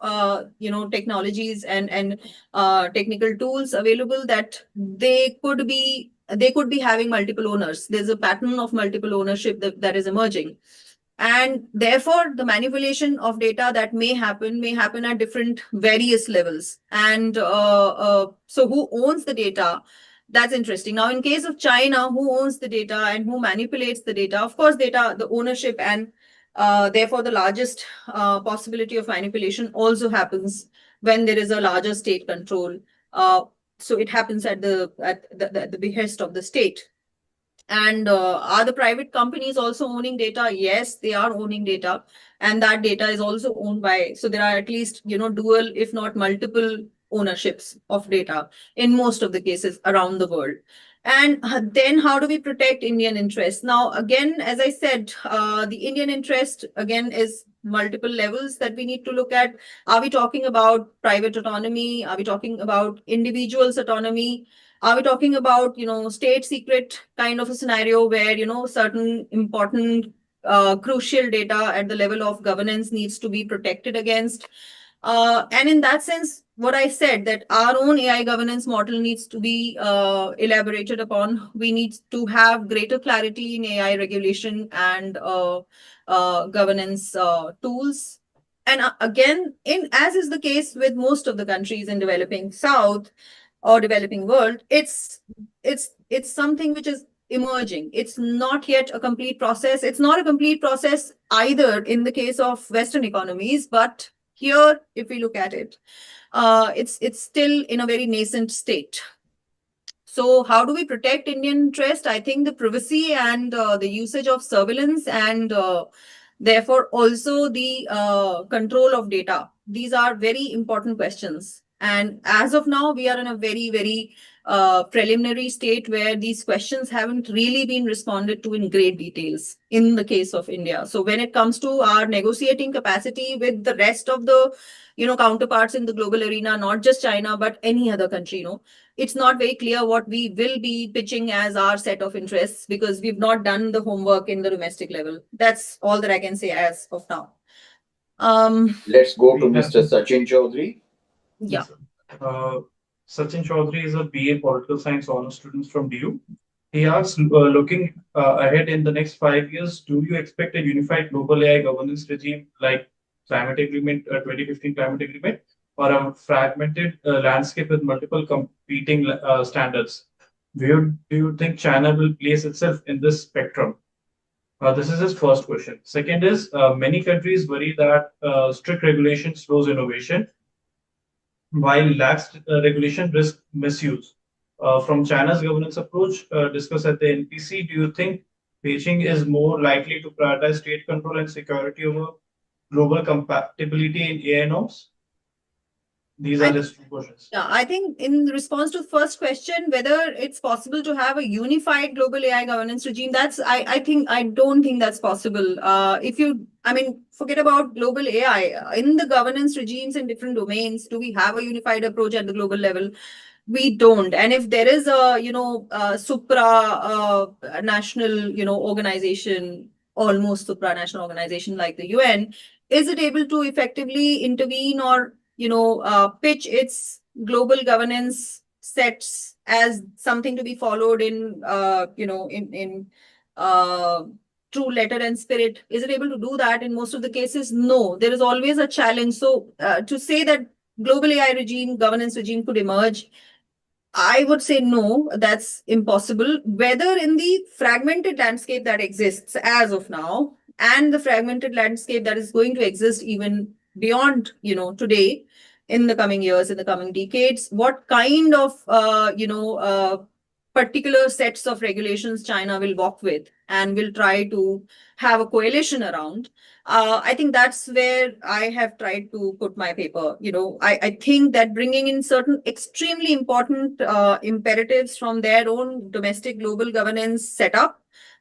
technologies and technical tools available that they could be having multiple owners. There's a pattern of multiple ownership that is emerging. And therefore, the manipulation of data that may happen at different various levels. And so who owns the data? That's interesting. Now, in case of China, who owns the data and who manipulates the data? Of course, the ownership and therefore the largest possibility of manipulation also happens when there is a larger state control. So it happens at the behest of the state. And are the private companies also owning data? Yes, they are owning data, and that data is also owned by. So there are at least dual, if not multiple, ownerships of data in most of the cases around the world. And then how do we protect Indian interests? Now, again, as I said, the Indian interest, again, is multiple levels that we need to look at. Are we talking about private autonomy? Are we talking about individuals' autonomy? Are we talking about, state secret kind of a scenario where, certain important crucial data at the level of governance needs to be protected against? And in that sense, what I said, that our own AI governance model needs to be elaborated upon. We need to have greater clarity in AI regulation and governance tools. And again, as is the case with most of the countries in developing South or developing world, it's something which is emerging. It's not yet a complete process. It's not a complete process either in the case of Western economies, but here, if we look at it, it's still in a very nascent state. So how do we protect Indian interest? I think the privacy and the usage of surveillance and therefore also the control of data. These are very important questions. And as of now, we are in a very, very preliminary state where these questions haven't really been responded to in great details in the case of India. So when it comes to our negotiating capacity with the rest of the, counterparts in the global arena, not just China, but any other country, it's not very clear what we will be pitching as our set of interests because we've not done the homework in the domestic level. That's all that I can say as of now. Let's go to Mr. Sachin Chaudhary. Yeah. Sachin Chaudhary is a BA Political Science honors student from DU. He asks, looking ahead in the next 5 years, do you expect a unified global AI governance regime like climate agreement, 2015 climate agreement, or a fragmented landscape with multiple competing standards? Do you think China will place itself in this spectrum? This is his first question. Second is, many countries worry that strict regulation slows innovation, while lax regulation risks misuse. From China's governance approach discussed at the NPC, do you think Beijing is more likely to prioritize state control and security over global compatibility in AI norms? These are just two questions. Yeah, I think in response to the first question, whether it's possible to have a unified global AI governance regime, I don't think that's possible. Forget about global AI. In the governance regimes in different domains, do we have a unified approach at the global level? We don't. And if there is a, supranational, organization, almost supranational organization like the UN, is it able to effectively intervene or pitch its global governance sets as something to be followed in true letter and spirit? Is it able to do that? In most of the cases, no. There is always a challenge. So to say that global AI governance regime could emerge, I would say no, that's impossible. Whether in the fragmented landscape that exists as of now and the fragmented landscape that is going to exist even beyond, today, in the coming years, in the coming decades, what kind of, particular sets of regulations China will walk with and will try to have a coalition around. I think that's where I have tried to put my paper. I think that bringing in certain extremely important imperatives from their own domestic global governance setup,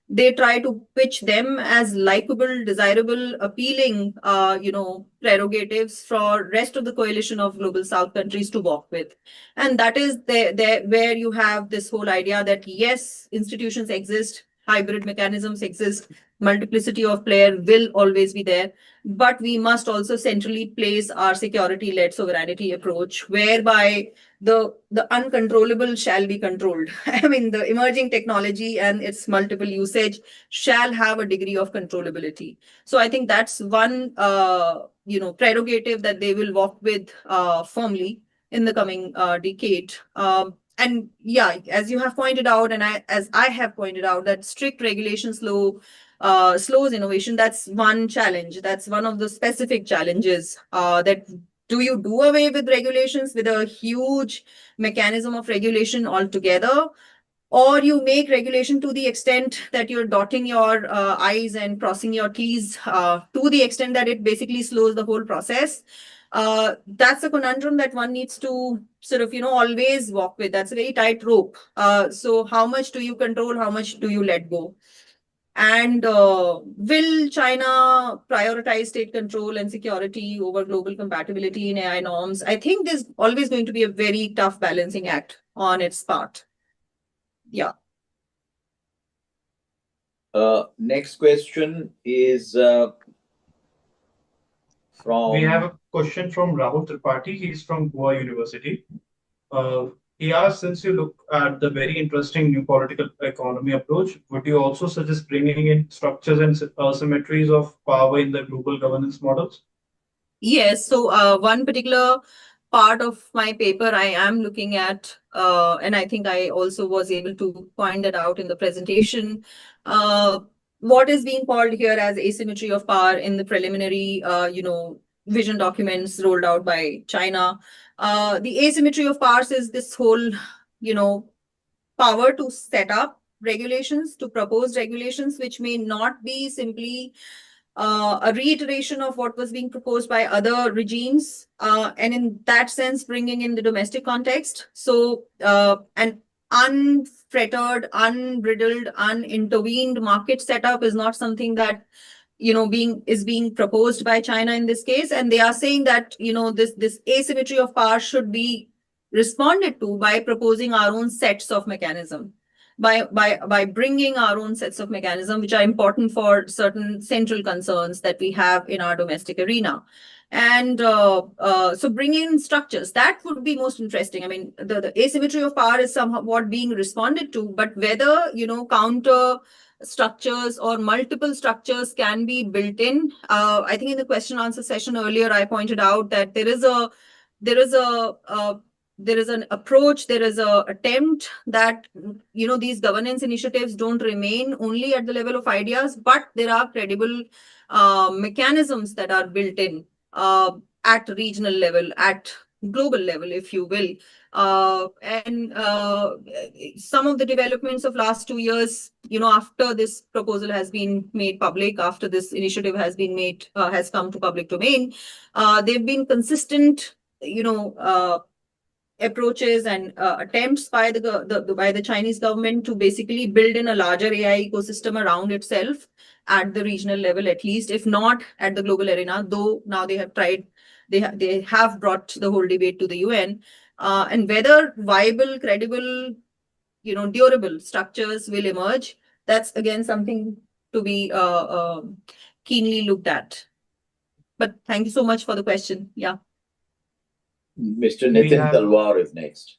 they try to pitch them as likable, desirable, appealing, prerogatives for rest of the coalition of global South countries to walk with. And that is where you have this whole idea that yes, institutions exist, hybrid mechanisms exist, multiplicity of player will always be there, but we must also centrally place our security-led sovereignty approach, whereby the uncontrollable shall be controlled. I mean, the emerging technology and its multiple usage shall have a degree of controllability. So I think that's one, prerogative that they will walk with firmly in the coming decade. And yeah, as you have pointed out, and as I have pointed out, that strict regulation slows innovation. That's one challenge. That's one of the specific challenges that do you do away with regulations with a huge mechanism of regulation altogether, or you make regulation to the extent that you're dotting your I's and crossing your T's to the extent that it basically slows the whole process? That's a conundrum that one needs to sort of, always walk with. That's a very tight rope. So how much do you control? How much do you let go? And will China prioritize state control and security over global compatibility in AI norms? I think there's always going to be a very tough balancing act on its part. Yeah. Next question is from... We have a question from Rahul Tripathi. He's from Goa University. He asked, since you look at the very interesting new political economy approach, would you also suggest bringing in structures and asymmetries of power in the global governance models? Yes. So one particular part of my paper I am looking at, and I think I also was able to point that out in the presentation, what is being called here as asymmetry of power in the preliminary, vision documents rolled out by China. The asymmetry of powers is this whole, power to set up regulations, to propose regulations, which may not be simply a reiteration of what was being proposed by other regimes, and in that sense, bringing in the domestic context. So an unfettered, unbridled, unintervened market setup is not something that being proposed by China in this case, and they are saying that this asymmetry of power should be responded to by proposing our own sets of mechanism, by bringing our own sets of mechanism which are important for certain central concerns that we have in our domestic arena. And so bring in structures that would be most interesting. I mean, the asymmetry of power is somewhat being responded to, but whether counter structures or multiple structures can be built in. I think in the question answer session earlier, I pointed out that there is an approach, there is an attempt that these governance initiatives don't remain only at the level of ideas, but there are credible mechanisms that are built in at regional level, at global level, if you will. And some of the developments of last 2 years, after this proposal has been made public, after this initiative has been made, has come to public domain, they've been consistent, approaches and attempts by the Chinese government to basically build in a larger AI ecosystem around itself at the regional level, at least, if not at the global arena. Though now they have tried, they have brought the whole debate to the UN, and whether viable, credible, durable structures will emerge, that's again something to be keenly looked at. But thank you so much for the question. Yeah. Mr. Nitin Talwar is next.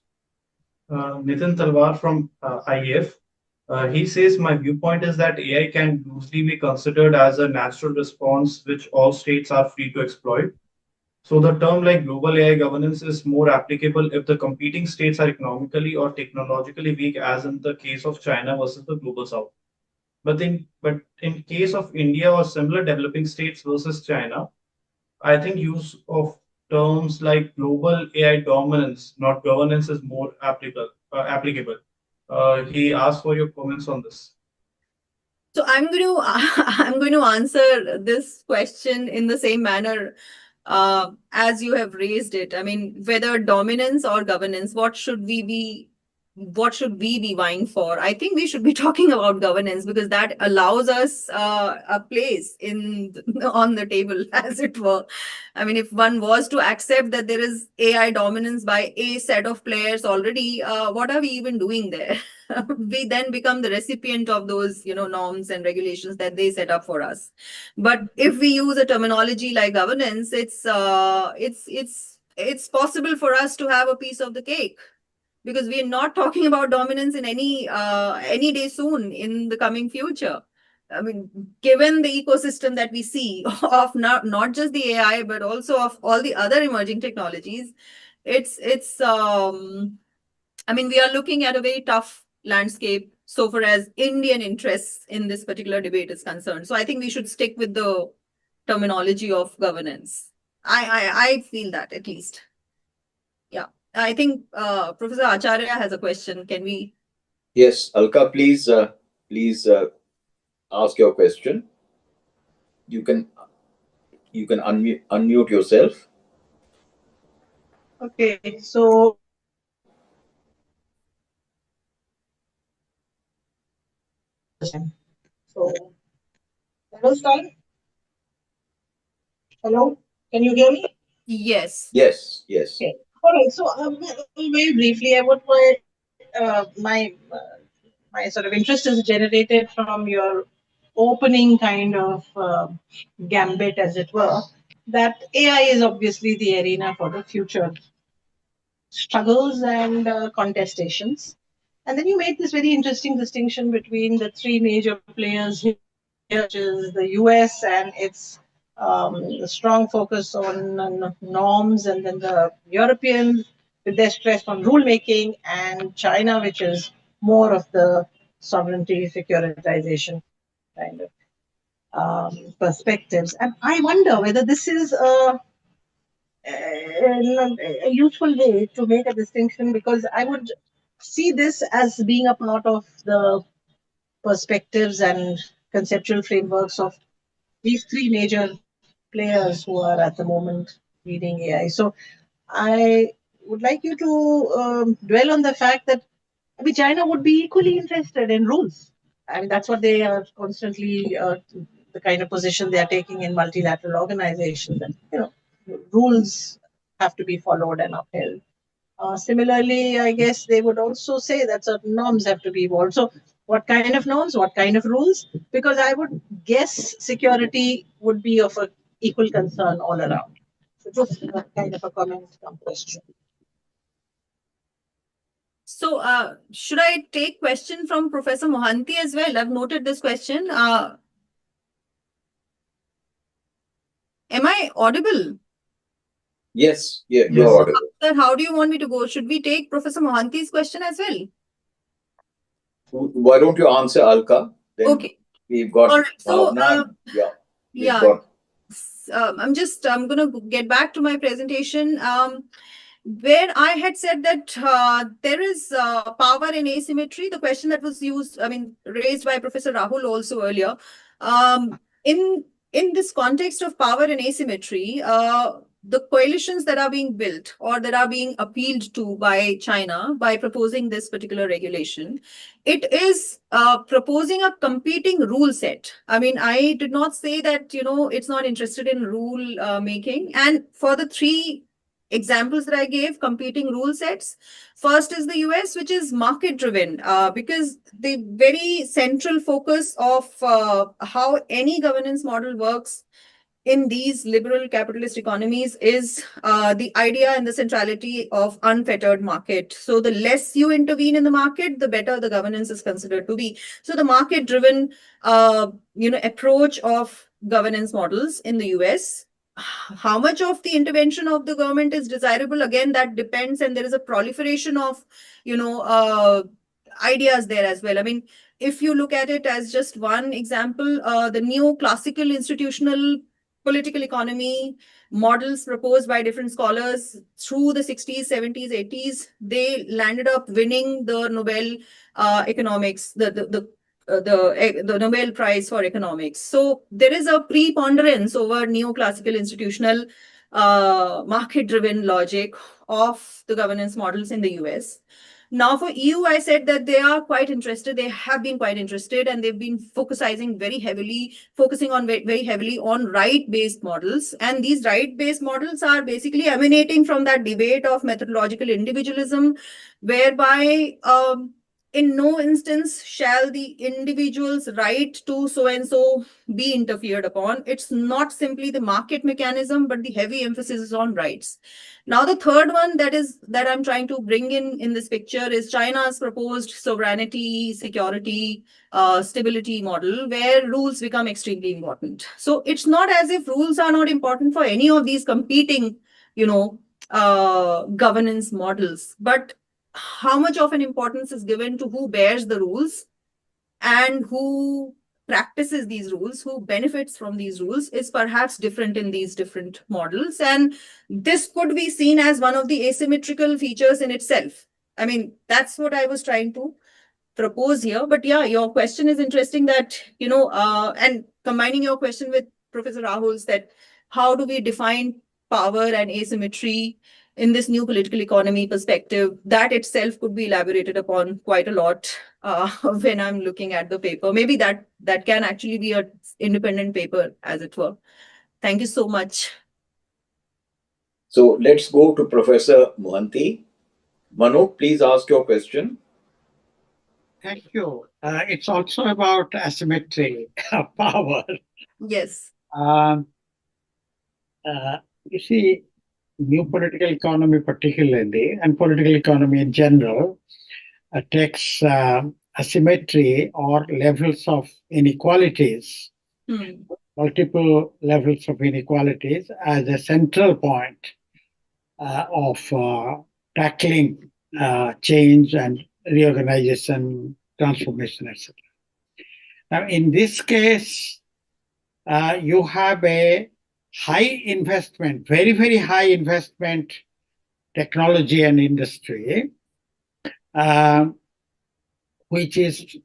Nitin Talwar from IEF. He says, my viewpoint is that AI can loosely be considered as a natural response which all states are free to exploit. So the term like global AI governance is more applicable if the competing states are economically or technologically weak, as in the case of China versus the global south. But in case of India or similar developing states versus China, I think use of terms like global AI dominance, not governance, is more applicable. He asked for your comments on this. So I'm going to answer this question in the same manner as you have raised it. I mean, whether dominance or governance, what should we be vying for? I think we should be talking about governance, because that allows us a place on the table, as it were. I mean, if one was to accept that there is AI dominance by a set of players already, what are we even doing there? We then become the recipient of those, norms and regulations that they set up for us. But if we use a terminology like governance, it's possible for us to have a piece of the cake, because we are not talking about dominance in any day soon in the coming future. I mean, given the ecosystem that we see of not just the AI, but also of all the other emerging technologies, I mean, we are looking at a very tough landscape so far as Indian interests in this particular debate is concerned. So I think we should stick with the terminology of governance. I feel that, at least. Yeah. I think Professor Acharya has a question. Can we? Yes, Alka, please ask your question. You can unmute yourself. Okay, so hello, start. Hello, can you hear me? Yes. Yes, yes. Okay. All right. So very briefly, I would put my sort of interest is generated from your opening kind of gambit, as it were, that AI is obviously the arena for the future struggles and contestations. And then you made this very interesting distinction between the three major players here, which is the US and its strong focus on norms, and then the Europeans with their stress on rulemaking, and China, which is more of the sovereignty securitization kind of perspectives. And I wonder whether this is a useful way to make a distinction, because I would see this as being a part of the perspectives and conceptual frameworks of these three major players who are at the moment leading AI. So I would like you to dwell on the fact that China would be equally interested in rules. I mean, that's what they are constantly, the kind of position they are taking in multilateral organizations. That, rules have to be followed and upheld. Similarly, I guess they would also say that certain norms have to be evolved. So, what kind of norms? What kind of rules? Because I would guess security would be of a equal concern all around. So, just kind of a comment, come question. So, should I take question from Professor Mohanty as well? I've noted this question. Am I audible? Yes, Yes. you're audible. Sir, how do you want me to go? Should we take Professor Mohanty's question as well? Why don't you answer Alka? Then Okay. we've got All right. So, Bhavna. yeah. I'm going to get back to my presentation. Where I had said that there is power in asymmetry, the question that was raised by Professor Rahul also earlier. In this context of power and asymmetry, the coalitions that are being built or that are being appealed to by China by proposing this particular regulation, it is proposing a competing rule set. I mean, I did not say that, it's not interested in rule making. And for the three examples that I gave, competing rule sets. First is the US, which is market driven, because the very central focus of how any governance model works in these liberal capitalist economies is the idea and the centrality of unfettered market. So the less you intervene in the market, the better the governance is considered to be. So the market driven, approach of governance models in the US. How much of the intervention of the government is desirable? Again, that depends, and there is a proliferation of, ideas there as well. I mean, if you look at it as just one example, the neoclassical institutional political economy models proposed by different scholars through the 60s, 70s, 80s, they landed up winning the Nobel economics, the Nobel Prize for economics. So there is a preponderance over neoclassical institutional market-driven logic of the governance models in the US. Now for EU, I said that they are quite interested. They have been quite interested, and they've been focusing very heavily on right-based models. And these right-based models are basically emanating from that debate of methodological individualism, whereby in no instance shall the individual's right to so-and-so be interfered upon. It's not simply the market mechanism, but the heavy emphasis is on rights. Now, the third one that I'm trying to bring in this picture is China's proposed sovereignty, security, stability model, where rules become extremely important. So it's not as if rules are not important for any of these competing, governance models, but how much of an importance is given to who bears the rules and who practices these rules, who benefits from these rules, is perhaps different in these different models. And this could be seen as one of the asymmetrical features in itself. I mean, that's what I was trying to propose here. But yeah, your question is interesting that, and combining your question with Professor Rahul's, that how do we define power and asymmetry in this new political economy perspective, that itself could be elaborated upon quite a lot when I'm looking at the paper. Maybe that can actually be an independent paper, as it were. Thank you so much. So let's go to Professor Mohanty. Manu, please ask your question. Thank you. It's also about asymmetry of power. Yes. You see, new political economy particularly, and political economy in general, takes asymmetry or levels of inequalities, multiple levels of inequalities as a central point of tackling change and reorganization, transformation, etc. Now, in this case, you have a high investment, very, very high investment technology and industry, which is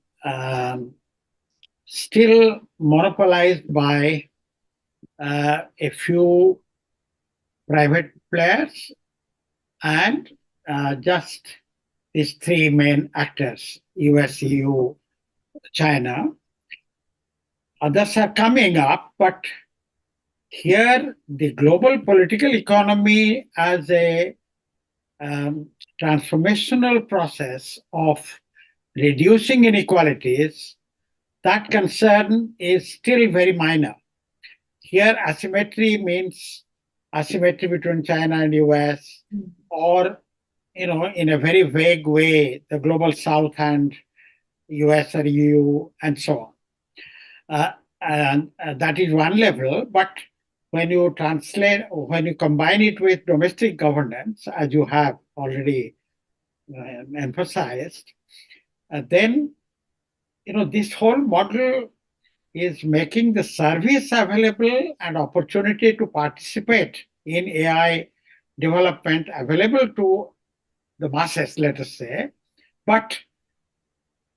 still monopolized by a few private players and just these three main actors, US, EU, China. Others are coming up, but here the global political economy as a transformational process of reducing inequalities, that concern is still very minor. Here, asymmetry means asymmetry between China and US, or, in a very vague way, the global South and US or EU, and so on. And that is one level, but when you combine it with domestic governance, as you have already emphasized, then, this whole model is making the service available and opportunity to participate in AI development available to the masses, let us say, but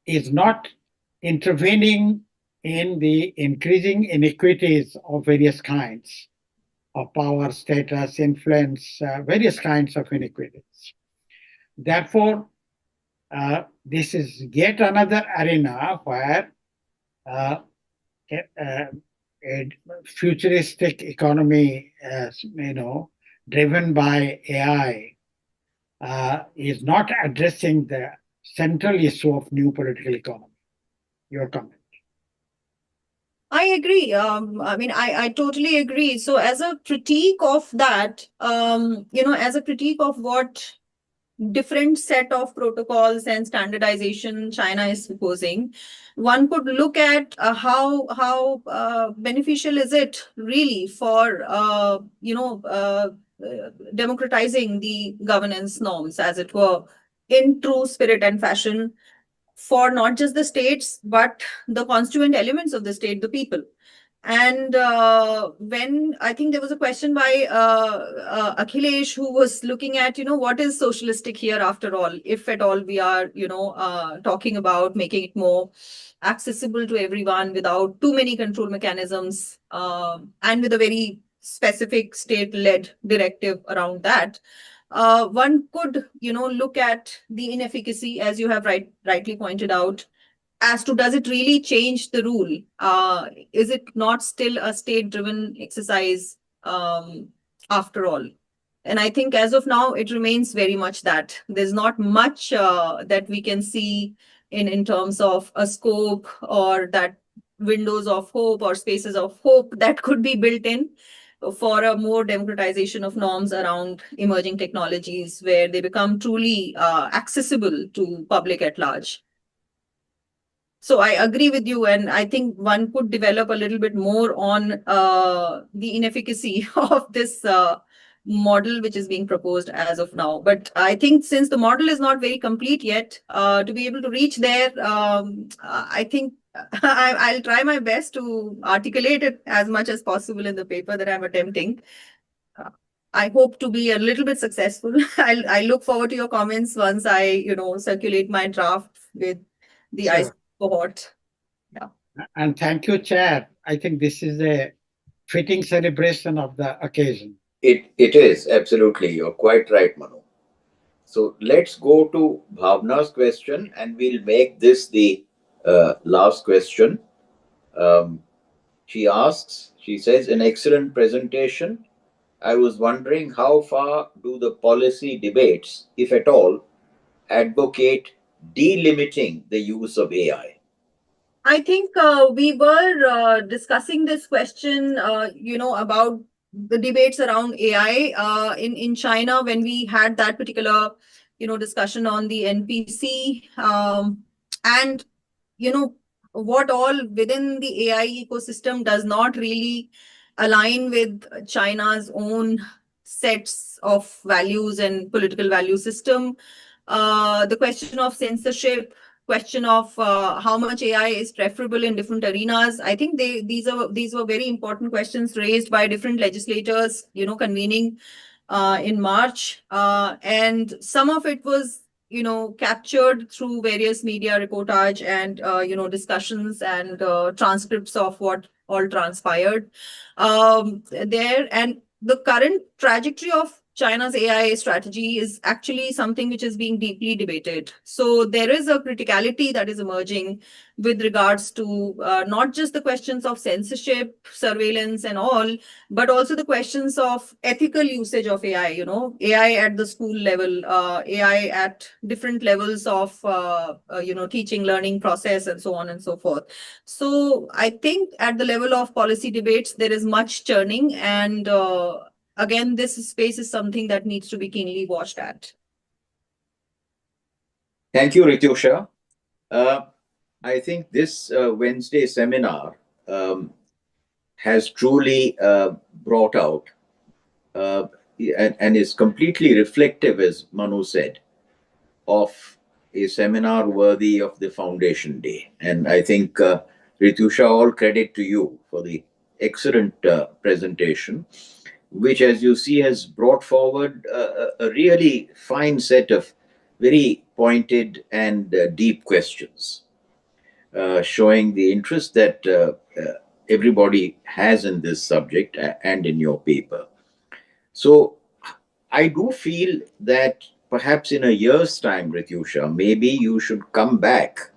is not intervening in the increasing inequities of various kinds of power, status, influence, various kinds of inequities. Therefore, this is yet another arena where a futuristic economy, driven by AI, is not addressing the central issue of new political economy. Your comment? I agree. I totally agree. So as a critique of that, as a critique of what different set of protocols and standardization China is proposing, one could look at how beneficial is it really for democratizing the governance norms, as it were, in true spirit and fashion, for not just the states, but the constituent elements of the state, the people. And when I think there was a question by Akhilesh, who was looking at, what is socialistic here after all, if at all we are, talking about making it more accessible to everyone without too many control mechanisms, and with a very specific state-led directive around that. One could, look at the inefficacy, as you have rightly pointed out, as to does it really change the rule? Is it not still a state-driven exercise after all? And I think as of now, it remains very much that. There's not much that we can see in terms of a scope or that windows of hope or spaces of hope that could be built in for a more democratization of norms around emerging technologies where they become truly accessible to public at large. So I agree with you, and I think one could develop a little bit more on the inefficacy of this model which is being proposed as of now. But I think since the model is not very complete yet, to be able to reach there, I think I'll try my best to articulate it as much as possible in the paper that I'm attempting. I hope to be a little bit successful. I look forward to your comments once I, circulate my draft with the Sure. cohort. Yeah. And thank you, Chair. I think this is a fitting celebration of the occasion. It is, absolutely. You're quite right, Manu. So let's go to Bhavna's question, and we'll make this the last question. She says, an excellent presentation. I was wondering how far do the policy debates, if at all, advocate delimiting the use of AI? I think we were discussing this question, about the debates around AI in China when we had that particular, discussion on the NPC, and what all within the AI ecosystem does not really align with China's own sets of values and political value system. The question of censorship, question of how much AI is preferable in different arenas. I think these were very important questions raised by different legislators, convening in March, and some of it was captured through various media reportage and discussions and transcripts of what all transpired there. And the current trajectory of China's AI strategy is actually something which is being deeply debated. So there is a criticality that is emerging with regards to not just the questions of censorship, surveillance and all, but also the questions of ethical usage of AI, AI at the school level, AI at different levels of, teaching, learning process and so on and so forth. So I think at the level of policy debates, there is much churning, and again, this space is something that needs to be keenly watched at. Thank you, Ritusha. I think this Wednesday seminar has truly brought out and is completely reflective, as Manu said, of a seminar worthy of the foundation day. And I think, Ritusha, all credit to you for the excellent presentation, which, as you see, has brought forward a really fine set of very pointed and deep questions, showing the interest that everybody has in this subject and in your paper. So I do feel that perhaps in a year's time, Ritusha, maybe you should come back.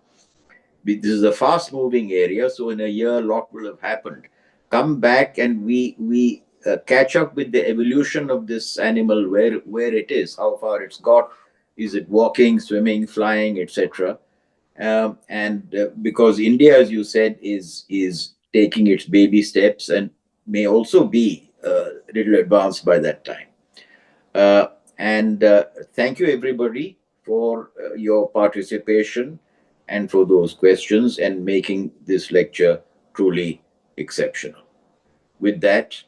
This is a fast-moving area, so in a year, a lot will have happened. Come back and we catch up with the evolution of this animal, where it is, how far it's got, is it walking, swimming, flying, etc. And because India, as you said, is taking its baby steps and may also be a little advanced by that time. And thank you, everybody, for your participation and for those questions and making this lecture truly exceptional. With that,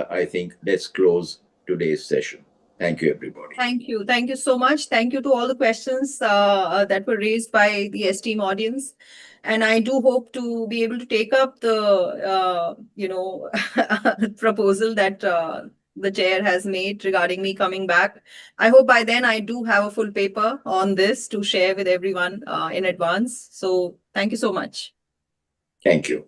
I think let's close today's session. Thank you, everybody. Thank you. Thank you so much. Thank you to all the questions that were raised by the esteemed audience. And I do hope to be able to take up the, proposal that the chair has made regarding me coming back. I hope by then I do have a full paper on this to share with everyone in advance. So thank you so much. Thank you.